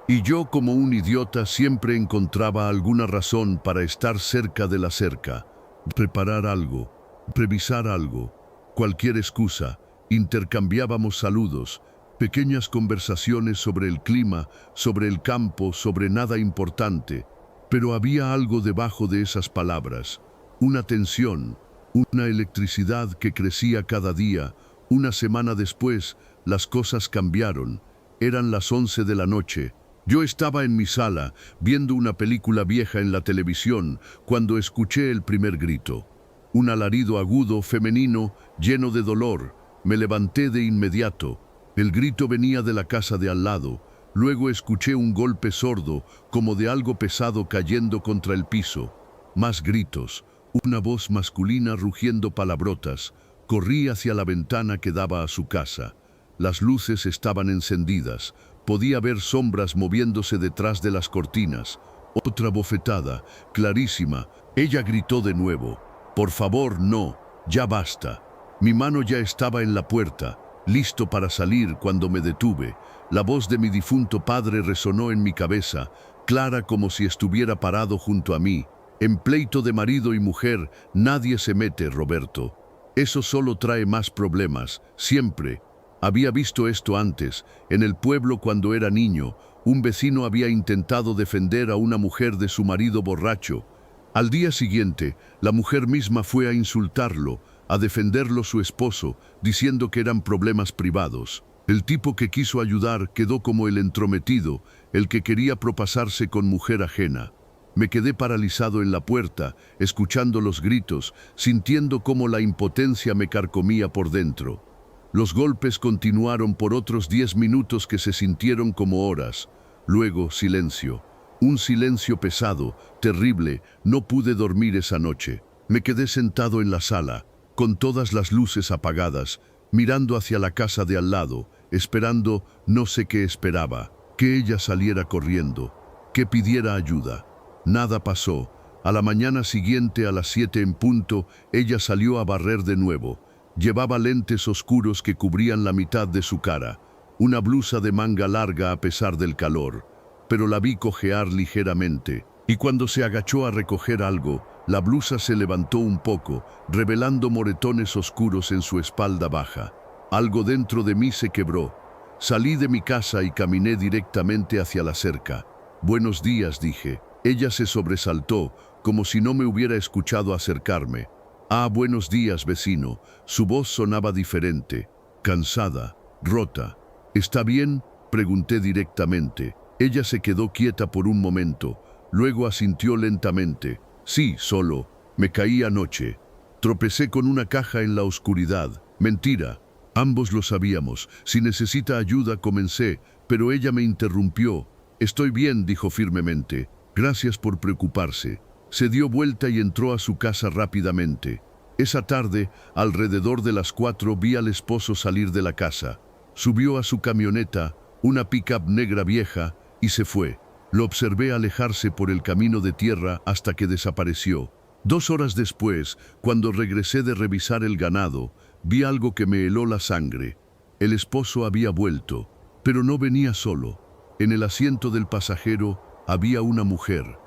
Y yo, como un idiota, siempre encontraba alguna razón para estar cerca de la cerca. Preparar algo, revisar algo, cualquier excusa. Intercambiábamos saludos, pequeñas conversaciones sobre el clima, sobre el campo, sobre nada importante. Pero había algo debajo de esas palabras, una tensión, una electricidad que crecía cada día. Una semana después, las cosas cambiaron. Eran las 11 de la noche. Yo estaba en mi sala, viendo una película vieja en la televisión, cuando escuché el primer grito. Un alarido agudo, femenino, lleno de dolor. Me levanté de inmediato. El grito venía de la casa de al lado. Luego escuché un golpe sordo, como de algo pesado cayendo contra el piso. Más gritos, una voz masculina rugiendo palabrotas. Corrí hacia la ventana que daba a su casa. Las luces estaban encendidas. Podía ver sombras moviéndose detrás de las cortinas. Otra bofetada, clarísima. Ella gritó de nuevo. «Por favor, no, ya basta». Mi mano ya estaba en la puerta, listo para salir cuando me detuve. La voz de mi difunto padre resonó en mi cabeza, clara como si estuviera parado junto a mí. «En pleito de marido y mujer, nadie se mete, Roberto. Eso solo trae más problemas, siempre». Había visto esto antes, en el pueblo cuando era niño. Un vecino había intentado defender a una mujer de su marido borracho. Al día siguiente, la mujer misma fue a insultarlo, a defenderlo su esposo, diciendo que eran problemas privados. El tipo que quiso ayudar quedó como el entrometido, el que quería propasarse con mujer ajena. Me quedé paralizado en la puerta, escuchando los gritos, sintiendo cómo la impotencia me carcomía por dentro. Los golpes continuaron por otros 10 minutos que se sintieron como horas. Luego, silencio. Un silencio pesado, terrible. No pude dormir esa noche. Me quedé sentado en la sala, con todas las luces apagadas, mirando hacia la casa de al lado, esperando, no sé qué esperaba, que ella saliera corriendo, que pidiera ayuda. Nada pasó. A la mañana siguiente, a las 7 en punto, ella salió a barrer de nuevo. Llevaba lentes oscuros que cubrían la mitad de su cara, una blusa de manga larga a pesar del calor, pero la vi cojear ligeramente, y cuando se agachó a recoger algo, la blusa se levantó un poco, revelando moretones oscuros en su espalda baja. Algo dentro de mí se quebró. Salí de mi casa y caminé directamente hacia la cerca. «Buenos días», dije. Ella se sobresaltó, como si no me hubiera escuchado acercarme. «Ah, buenos días, vecino». Su voz sonaba diferente, cansada, rota. «¿Está bien?», pregunté directamente. Ella se quedó quieta por un momento, luego asintió lentamente. «Sí, solo. Me caí anoche. Tropecé con una caja en la oscuridad». «Mentira». Ambos lo sabíamos. «Si necesita ayuda», comencé, pero ella me interrumpió. «Estoy bien», dijo firmemente. «Gracias por preocuparse». Se dio vuelta y entró a su casa rápidamente. Esa tarde, alrededor de las 4, vi al esposo salir de la casa. Subió a su camioneta, una pick-up negra vieja, y se fue. Lo observé alejarse por el camino de tierra hasta que desapareció. 2 horas después, cuando regresé de revisar el ganado, vi algo que me heló la sangre. El esposo había vuelto, pero no venía solo. En el asiento del pasajero había una mujer,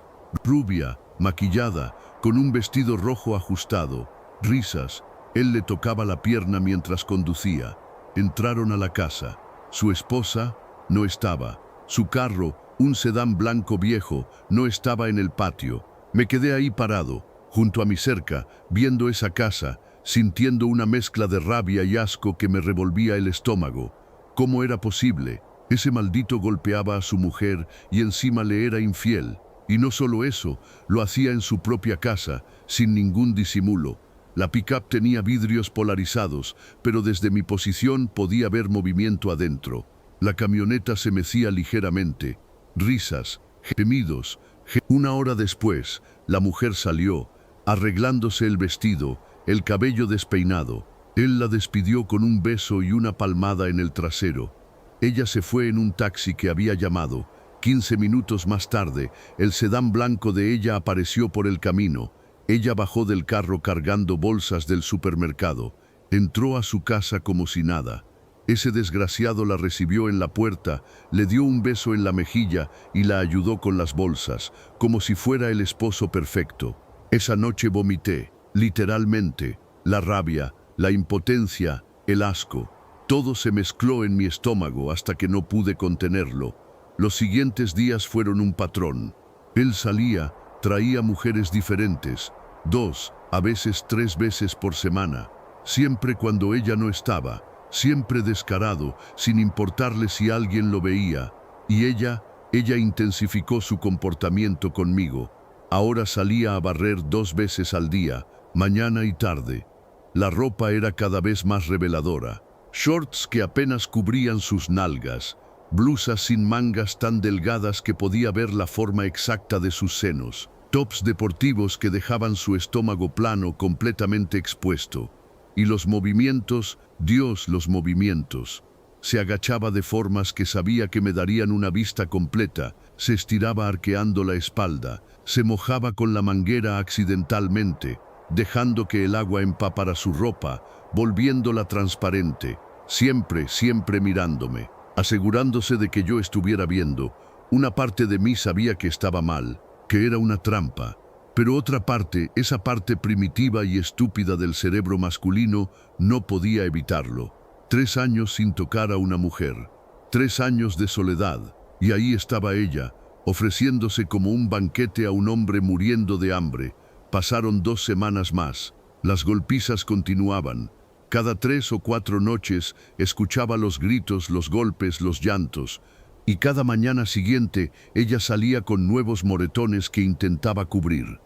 rubia, maquillada, con un vestido rojo ajustado, risas. Él le tocaba la pierna mientras conducía. Entraron a la casa. Su esposa no estaba. Su carro, un sedán blanco viejo, no estaba en el patio. Me quedé ahí parado, junto a mi cerca, viendo esa casa, sintiendo una mezcla de rabia y asco que me revolvía el estómago. ¿Cómo era posible? Ese maldito golpeaba a su mujer y encima le era infiel. Y no solo eso, lo hacía en su propia casa, sin ningún disimulo. La pick-up tenía vidrios polarizados, pero desde mi posición podía ver movimiento adentro. La camioneta se mecía ligeramente. Risas, gemidos. Una hora después, la mujer salió, arreglándose el vestido, el cabello despeinado. Él la despidió con un beso y una palmada en el trasero. Ella se fue en un taxi que había llamado. 15 minutos más tarde, el sedán blanco de ella apareció por el camino. Ella bajó del carro cargando bolsas del supermercado. Entró a su casa como si nada. Ese desgraciado la recibió en la puerta, le dio un beso en la mejilla y la ayudó con las bolsas, como si fuera el esposo perfecto. Esa noche vomité, literalmente, la rabia, la impotencia, el asco. Todo se mezcló en mi estómago hasta que no pude contenerlo. Los siguientes días fueron un patrón. Él salía, traía mujeres diferentes, 2, a veces 3 veces por semana, siempre cuando ella no estaba, siempre descarado, sin importarle si alguien lo veía. Y ella intensificó su comportamiento conmigo. Ahora salía a barrer 2 veces al día, mañana y tarde. La ropa era cada vez más reveladora. Shorts que apenas cubrían sus nalgas, blusas sin mangas tan delgadas que podía ver la forma exacta de sus senos, tops deportivos que dejaban su estómago plano completamente expuesto. Y los movimientos, Dios, los movimientos. Se agachaba de formas que sabía que me darían una vista completa, se estiraba arqueando la espalda, se mojaba con la manguera accidentalmente, dejando que el agua empapara su ropa, volviéndola transparente, siempre mirándome, asegurándose de que yo estuviera viendo. Una parte de mí sabía que estaba mal, que era una trampa, pero otra parte, esa parte primitiva y estúpida del cerebro masculino, no podía evitarlo. 3 años sin tocar a una mujer, 3 años de soledad, y ahí estaba ella, ofreciéndose como un banquete a un hombre muriendo de hambre. Pasaron 2 semanas más. Las golpizas continuaban. Cada 3 o 4 noches escuchaba los gritos, los golpes, los llantos. Y cada mañana siguiente ella salía con nuevos moretones que intentaba cubrir.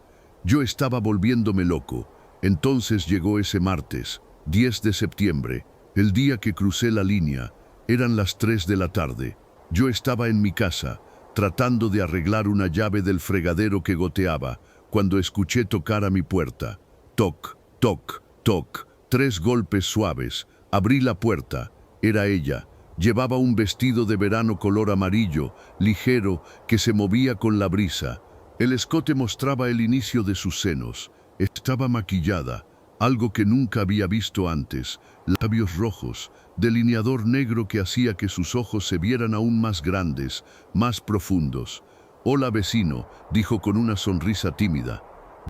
Yo estaba volviéndome loco. Entonces llegó ese martes, 10 de septiembre, el día que crucé la línea. Eran las 3 de la tarde. Yo estaba en mi casa, tratando de arreglar una llave del fregadero que goteaba, cuando escuché tocar a mi puerta. Toc, toc, toc. 3 golpes suaves. Abrí la puerta. Era ella. Llevaba un vestido de verano color amarillo, ligero, que se movía con la brisa. El escote mostraba el inicio de sus senos. Estaba maquillada, algo que nunca había visto antes. Labios rojos, delineador negro que hacía que sus ojos se vieran aún más grandes, más profundos. «Hola, vecino», dijo con una sonrisa tímida.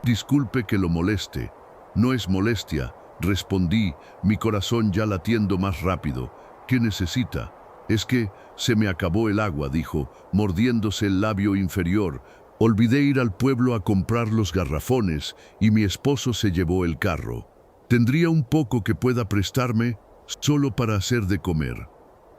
«Disculpe que lo moleste». «No es molestia», respondí, mi corazón ya latiendo más rápido. «¿Qué necesita?» «Es que se me acabó el agua», dijo, mordiéndose el labio inferior. «Olvidé ir al pueblo a comprar los garrafones y mi esposo se llevó el carro. ¿Tendría un poco que pueda prestarme? Solo para hacer de comer».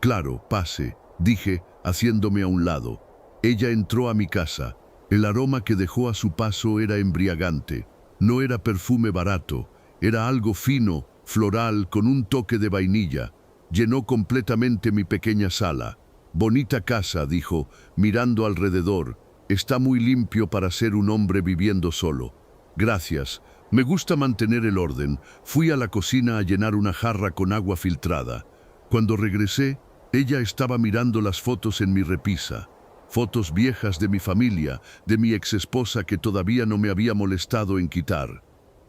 «Claro, pase», dije, haciéndome a un lado. Ella entró a mi casa. El aroma que dejó a su paso era embriagante. No era perfume barato, era algo fino, floral, con un toque de vainilla. Llenó completamente mi pequeña sala. «Bonita casa», dijo, mirando alrededor. «Está muy limpio para ser un hombre viviendo solo». «Gracias. Me gusta mantener el orden». Fui a la cocina a llenar una jarra con agua filtrada. Cuando regresé, ella estaba mirando las fotos en mi repisa. Fotos viejas de mi familia, de mi exesposa que todavía no me había molestado en quitar.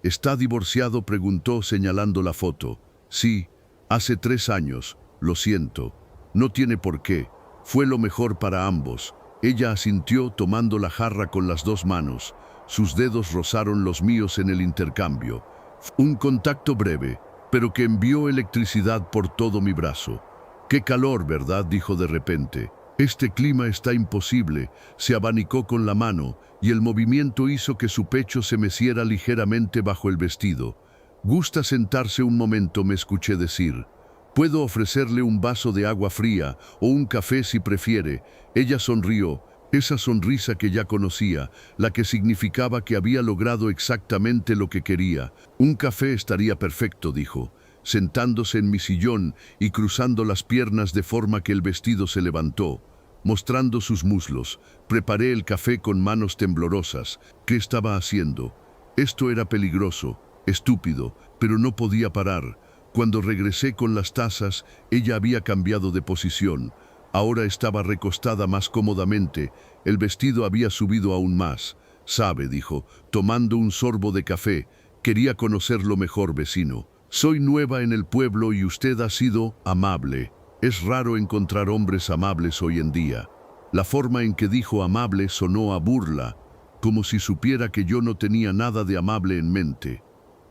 «¿Está divorciado?», preguntó señalando la foto. «Sí, hace 3 años. Lo siento». «No tiene por qué. Fue lo mejor para ambos». Ella asintió tomando la jarra con las 2 manos. Sus dedos rozaron los míos en el intercambio. Un contacto breve, pero que envió electricidad por todo mi brazo. «Qué calor, ¿verdad?», dijo de repente. «Este clima está imposible». Se abanicó con la mano y el movimiento hizo que su pecho se meciera ligeramente bajo el vestido. «¿Gusta sentarse un momento?», me escuché decir. «Puedo ofrecerle un vaso de agua fría o un café si prefiere». Ella sonrió, Esa sonrisa que ya conocía, la que significaba que había logrado exactamente lo que quería. Un café estaría perfecto, dijo, sentándose en mi sillón y cruzando las piernas de forma que el vestido se levantó, mostrando sus muslos. Preparé el café con manos temblorosas. ¿Qué estaba haciendo? Esto era peligroso, estúpido, pero no podía parar. Cuando regresé con las tazas, ella había cambiado de posición. Ahora estaba recostada más cómodamente. El vestido había subido aún más. «Sabe», dijo, tomando un sorbo de café, «quería conocerlo mejor, vecino. Soy nueva en el pueblo y usted ha sido amable. Es raro encontrar hombres amables hoy en día». La forma en que dijo amable sonó a burla, como si supiera que yo no tenía nada de amable en mente.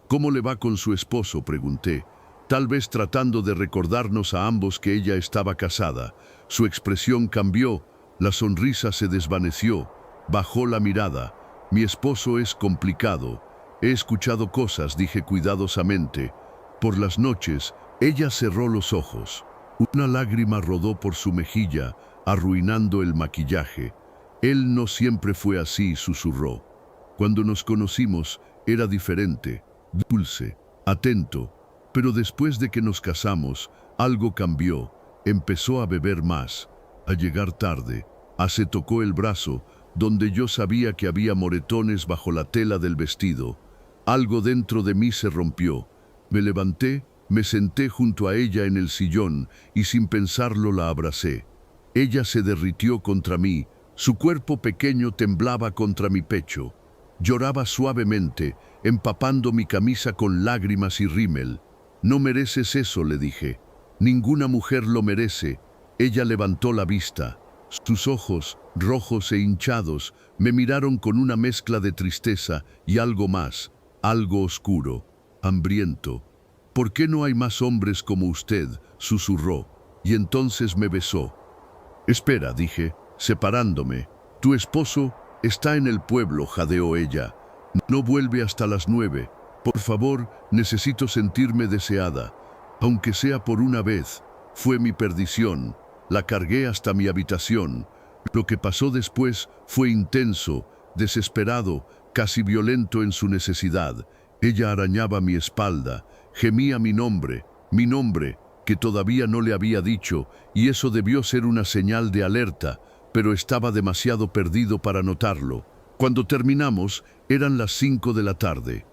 «¿Cómo le va con su esposo?», pregunté, tal vez tratando de recordarnos a ambos que ella estaba casada. Su expresión cambió, la sonrisa se desvaneció, bajó la mirada. «Mi esposo es complicado. He escuchado cosas», dije cuidadosamente. Por las noches, ella cerró los ojos. Una lágrima rodó por su mejilla, arruinando el maquillaje. «Él no siempre fue así», susurró. «Cuando nos conocimos, era diferente, dulce, atento. Pero después de que nos casamos, algo cambió. Empezó a beber más, a llegar tarde. Se tocó el brazo, donde yo sabía que había moretones bajo la tela del vestido. Algo dentro de mí se rompió. Me levanté, me senté junto a ella en el sillón y sin pensarlo la abracé. Ella se derritió contra mí, su cuerpo pequeño temblaba contra mi pecho. Lloraba suavemente, empapando mi camisa con lágrimas y rímel. «No mereces eso», le dije. «Ninguna mujer lo merece». Ella levantó la vista. Sus ojos, rojos e hinchados, me miraron con una mezcla de tristeza y algo más, algo oscuro, hambriento. «¿Por qué no hay más hombres como usted?», susurró, y entonces me besó. «Espera», dije, separándome. «Tu esposo está en el pueblo», jadeó ella. «No vuelve hasta las 9. Por favor, necesito sentirme deseada, aunque sea por una vez». Fue mi perdición. La cargué hasta mi habitación. Lo que pasó después fue intenso, desesperado, casi violento en su necesidad. Ella arañaba mi espalda, gemía mi nombre, que todavía no le había dicho, y eso debió ser una señal de alerta, pero estaba demasiado perdido para notarlo. Cuando terminamos, eran las 5 de la tarde.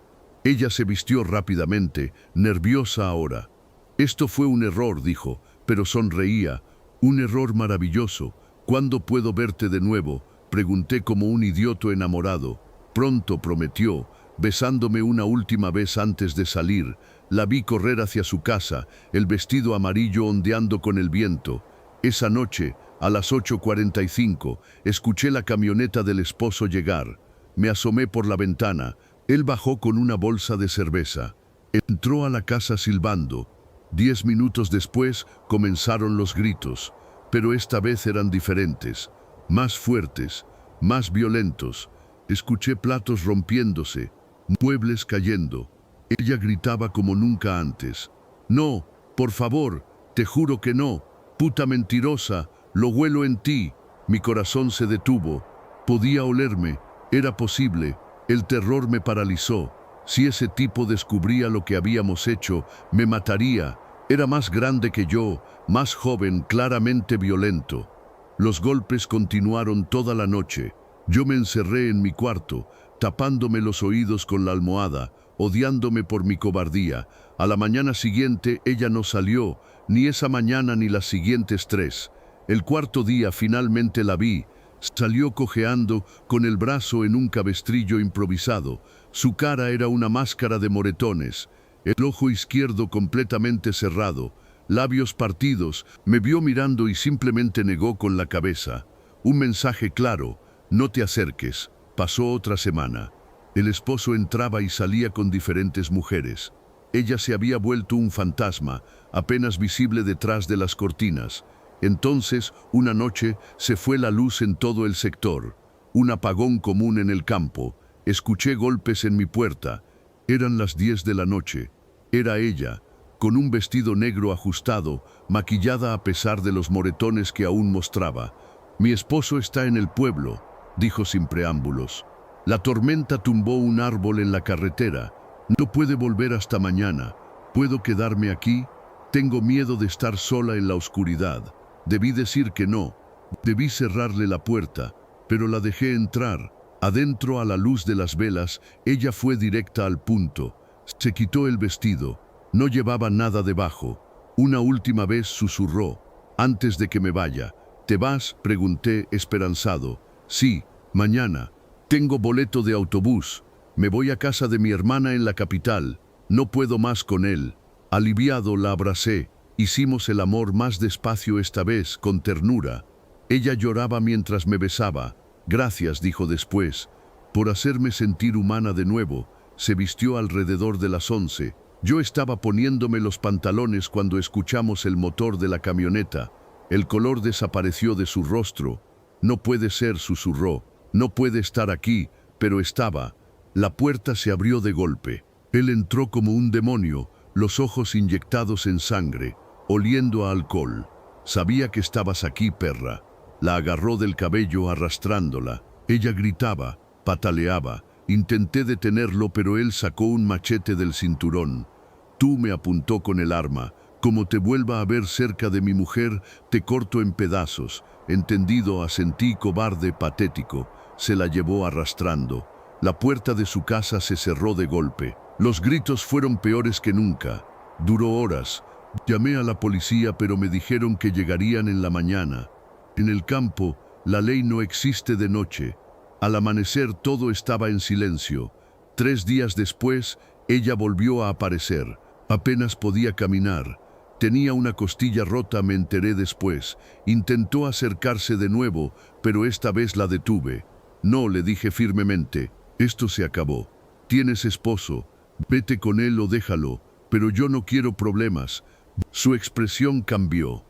Ella se vistió rápidamente, nerviosa ahora. «Esto fue un error», dijo, pero sonreía. «Un error maravilloso. ¿Cuándo puedo verte de nuevo?», pregunté como un idiota enamorado. «Pronto», prometió, besándome una última vez antes de salir. La vi correr hacia su casa, el vestido amarillo ondeando con el viento. Esa noche, a las 8:45, escuché la camioneta del esposo llegar. Me asomé por la ventana. Él bajó con una bolsa de cerveza. Entró a la casa silbando. 10 minutos después comenzaron los gritos, pero esta vez eran diferentes, más fuertes, más violentos. Escuché platos rompiéndose, muebles cayendo. Ella gritaba como nunca antes. «No, por favor, te juro que no, puta mentirosa, lo huelo en ti». Mi corazón se detuvo. Podía olerme, era posible. El terror me paralizó. Si ese tipo descubría lo que habíamos hecho, me mataría. Era más grande que yo, más joven, claramente violento. Los golpes continuaron toda la noche. Yo me encerré en mi cuarto, tapándome los oídos con la almohada, odiándome por mi cobardía. A la mañana siguiente ella no salió, ni esa mañana ni las siguientes 3. El cuarto día finalmente la vi. Salió cojeando, con el brazo en un cabestrillo improvisado. Su cara era una máscara de moretones. El ojo izquierdo completamente cerrado, labios partidos. Me vio mirando y simplemente negó con la cabeza. Un mensaje claro: «No te acerques». Pasó otra semana. El esposo entraba y salía con diferentes mujeres. Ella se había vuelto un fantasma, apenas visible detrás de las cortinas. Entonces, una noche, se fue la luz en todo el sector. Un apagón común en el campo. Escuché golpes en mi puerta. Eran las 10 de la noche. Era ella, con un vestido negro ajustado, maquillada a pesar de los moretones que aún mostraba. Mi esposo está en el pueblo, dijo sin preámbulos. La tormenta tumbó un árbol en la carretera. No puede volver hasta mañana. ¿Puedo quedarme aquí? Tengo miedo de estar sola en la oscuridad. Debí decir que no. Debí cerrarle la puerta, pero la dejé entrar. Adentro, a la luz de las velas, ella fue directa al punto. Se quitó el vestido. No llevaba nada debajo. Una última vez susurró. Antes de que me vaya. ¿Te vas?, pregunté, esperanzado. Sí, mañana. Tengo boleto de autobús. Me voy a casa de mi hermana en la capital. No puedo más con él. Aliviado, la abracé. Hicimos el amor más despacio esta vez, con ternura. Ella lloraba mientras me besaba. Gracias, dijo después, por hacerme sentir humana de nuevo. Se vistió alrededor de las 11. Yo estaba poniéndome los pantalones cuando escuchamos el motor de la camioneta. El color desapareció de su rostro. No puede ser, susurró. No puede estar aquí, pero estaba. La puerta se abrió de golpe. Él entró como un demonio, los ojos inyectados en sangre, oliendo a alcohol. Sabía que estabas aquí, perra. La agarró del cabello arrastrándola. Ella gritaba, pataleaba. Intenté detenerlo, pero él sacó un machete del cinturón. Tú, me apuntó con el arma. Como te vuelva a ver cerca de mi mujer, te corto en pedazos. Entendido, asentí, cobarde, patético. Se la llevó arrastrando. La puerta de su casa se cerró de golpe. Los gritos fueron peores que nunca. Duró horas. Llamé a la policía, pero me dijeron que llegarían en la mañana. En el campo, la ley no existe de noche. Al amanecer todo estaba en silencio. 3 días después, ella volvió a aparecer. Apenas podía caminar. Tenía una costilla rota, me enteré después. Intentó acercarse de nuevo, pero esta vez la detuve. No, le dije firmemente. Esto se acabó. Tienes esposo. Vete con él o déjalo. Pero yo no quiero problemas. Su expresión cambió.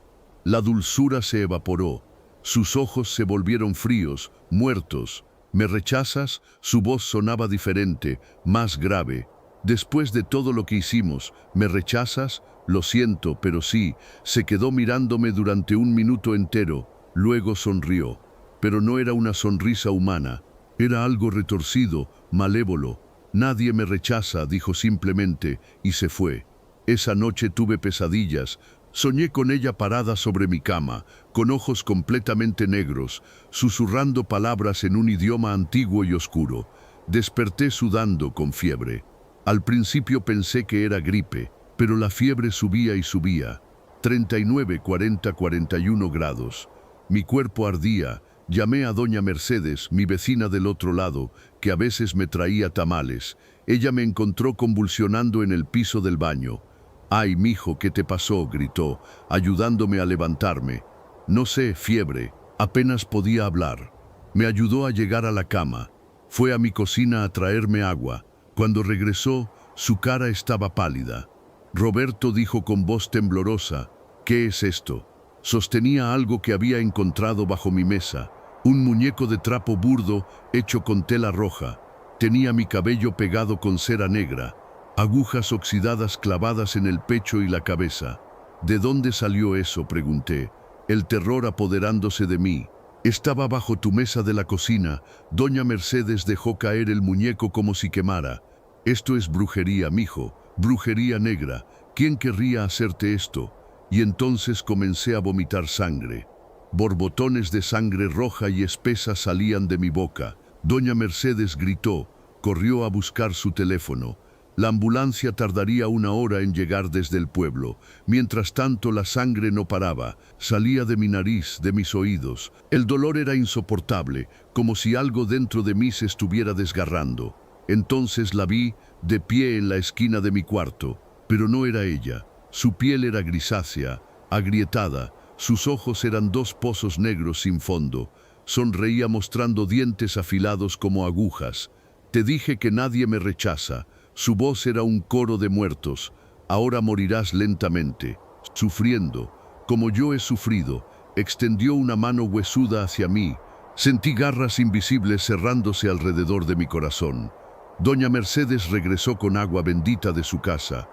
La dulzura se evaporó. Sus ojos se volvieron fríos, muertos. ¿Me rechazas? Su voz sonaba diferente, más grave. Después de todo lo que hicimos, ¿me rechazas? Lo siento, pero sí. Se quedó mirándome durante 1 minuto entero. Luego sonrió. Pero no era una sonrisa humana. Era algo retorcido, malévolo. Nadie me rechaza, dijo simplemente, y se fue. Esa noche tuve pesadillas. Soñé con ella parada sobre mi cama, con ojos completamente negros, susurrando palabras en un idioma antiguo y oscuro. Desperté sudando, con fiebre. Al principio pensé que era gripe, pero la fiebre subía y subía. 39, 40, 41 grados. Mi cuerpo ardía. Llamé a doña Mercedes, mi vecina del otro lado, que a veces me traía tamales. Ella me encontró convulsionando en el piso del baño. «Ay, mijo, ¿qué te pasó?», gritó, ayudándome a levantarme. No sé, fiebre. Apenas podía hablar. Me ayudó a llegar a la cama. Fue a mi cocina a traerme agua. Cuando regresó, su cara estaba pálida. Roberto dijo con voz temblorosa, «¿Qué es esto?». Sostenía algo que había encontrado bajo mi mesa. Un muñeco de trapo burdo hecho con tela roja. Tenía mi cabello pegado con cera negra. Agujas oxidadas clavadas en el pecho y la cabeza. ¿De dónde salió eso?, pregunté, el terror apoderándose de mí. Estaba bajo tu mesa de la cocina. Doña Mercedes dejó caer el muñeco como si quemara. Esto es brujería, mijo, brujería negra. ¿Quién querría hacerte esto? Y entonces comencé a vomitar sangre. Borbotones de sangre roja y espesa salían de mi boca. Doña Mercedes gritó, corrió a buscar su teléfono. La ambulancia tardaría 1 hora en llegar desde el pueblo. Mientras tanto, la sangre no paraba. Salía de mi nariz, de mis oídos. El dolor era insoportable, como si algo dentro de mí se estuviera desgarrando. Entonces la vi, de pie en la esquina de mi cuarto. Pero no era ella. Su piel era grisácea, agrietada. Sus ojos eran 2 pozos negros sin fondo. Sonreía mostrando dientes afilados como agujas. Te dije que nadie me rechaza. Su voz era un coro de muertos. Ahora morirás lentamente, sufriendo, como yo he sufrido. Extendió una mano huesuda hacia mí. Sentí garras invisibles cerrándose alrededor de mi corazón. Doña Mercedes regresó con agua bendita de su casa.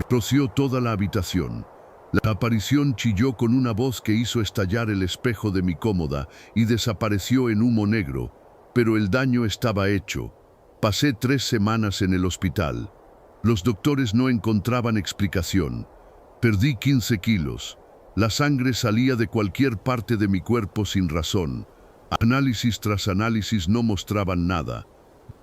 Roció toda la habitación. La aparición chilló con una voz que hizo estallar el espejo de mi cómoda y desapareció en humo negro, pero el daño estaba hecho. Pasé 3 semanas en el hospital. Los doctores no encontraban explicación. Perdí 15 kilos. La sangre salía de cualquier parte de mi cuerpo sin razón. Análisis tras análisis no mostraban nada.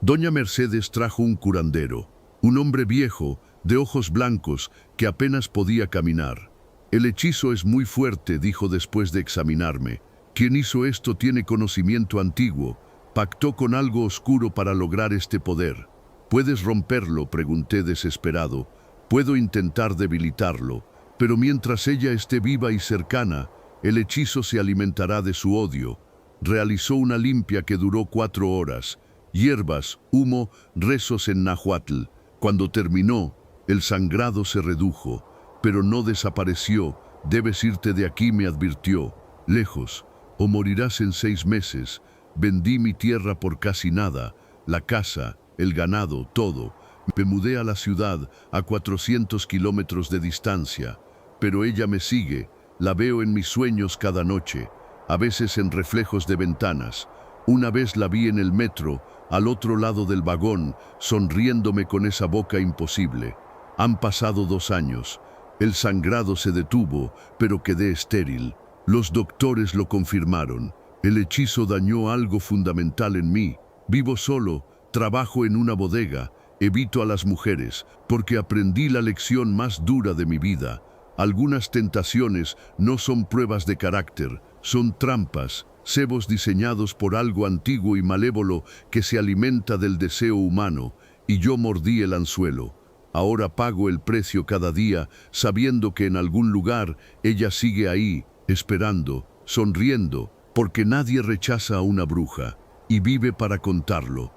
Doña Mercedes trajo un curandero, un hombre viejo, de ojos blancos, que apenas podía caminar. El hechizo es muy fuerte, dijo después de examinarme. Quien hizo esto tiene conocimiento antiguo. Pactó con algo oscuro para lograr este poder. ¿Puedes romperlo?, pregunté desesperado. Puedo intentar debilitarlo, pero mientras ella esté viva y cercana, el hechizo se alimentará de su odio. Realizó una limpia que duró 4 horas. Hierbas, humo, rezos en náhuatl. Cuando terminó, el sangrado se redujo, pero no desapareció. Debes irte de aquí, me advirtió. Lejos, o morirás en 6 meses. Vendí mi tierra por casi nada, la casa, el ganado, todo. Me mudé a la ciudad, a 400 kilómetros de distancia. Pero ella me sigue, la veo en mis sueños cada noche, a veces en reflejos de ventanas. Una vez la vi en el metro, al otro lado del vagón, sonriéndome con esa boca imposible. Han pasado 2 años. El sangrado se detuvo, pero quedé estéril. Los doctores lo confirmaron. El hechizo dañó algo fundamental en mí. Vivo solo, trabajo en una bodega, evito a las mujeres, porque aprendí la lección más dura de mi vida. Algunas tentaciones no son pruebas de carácter, son trampas, cebos diseñados por algo antiguo y malévolo que se alimenta del deseo humano, y yo mordí el anzuelo. Ahora pago el precio cada día, sabiendo que en algún lugar ella sigue ahí, esperando, sonriendo, porque nadie rechaza a una bruja, y vive para contarlo.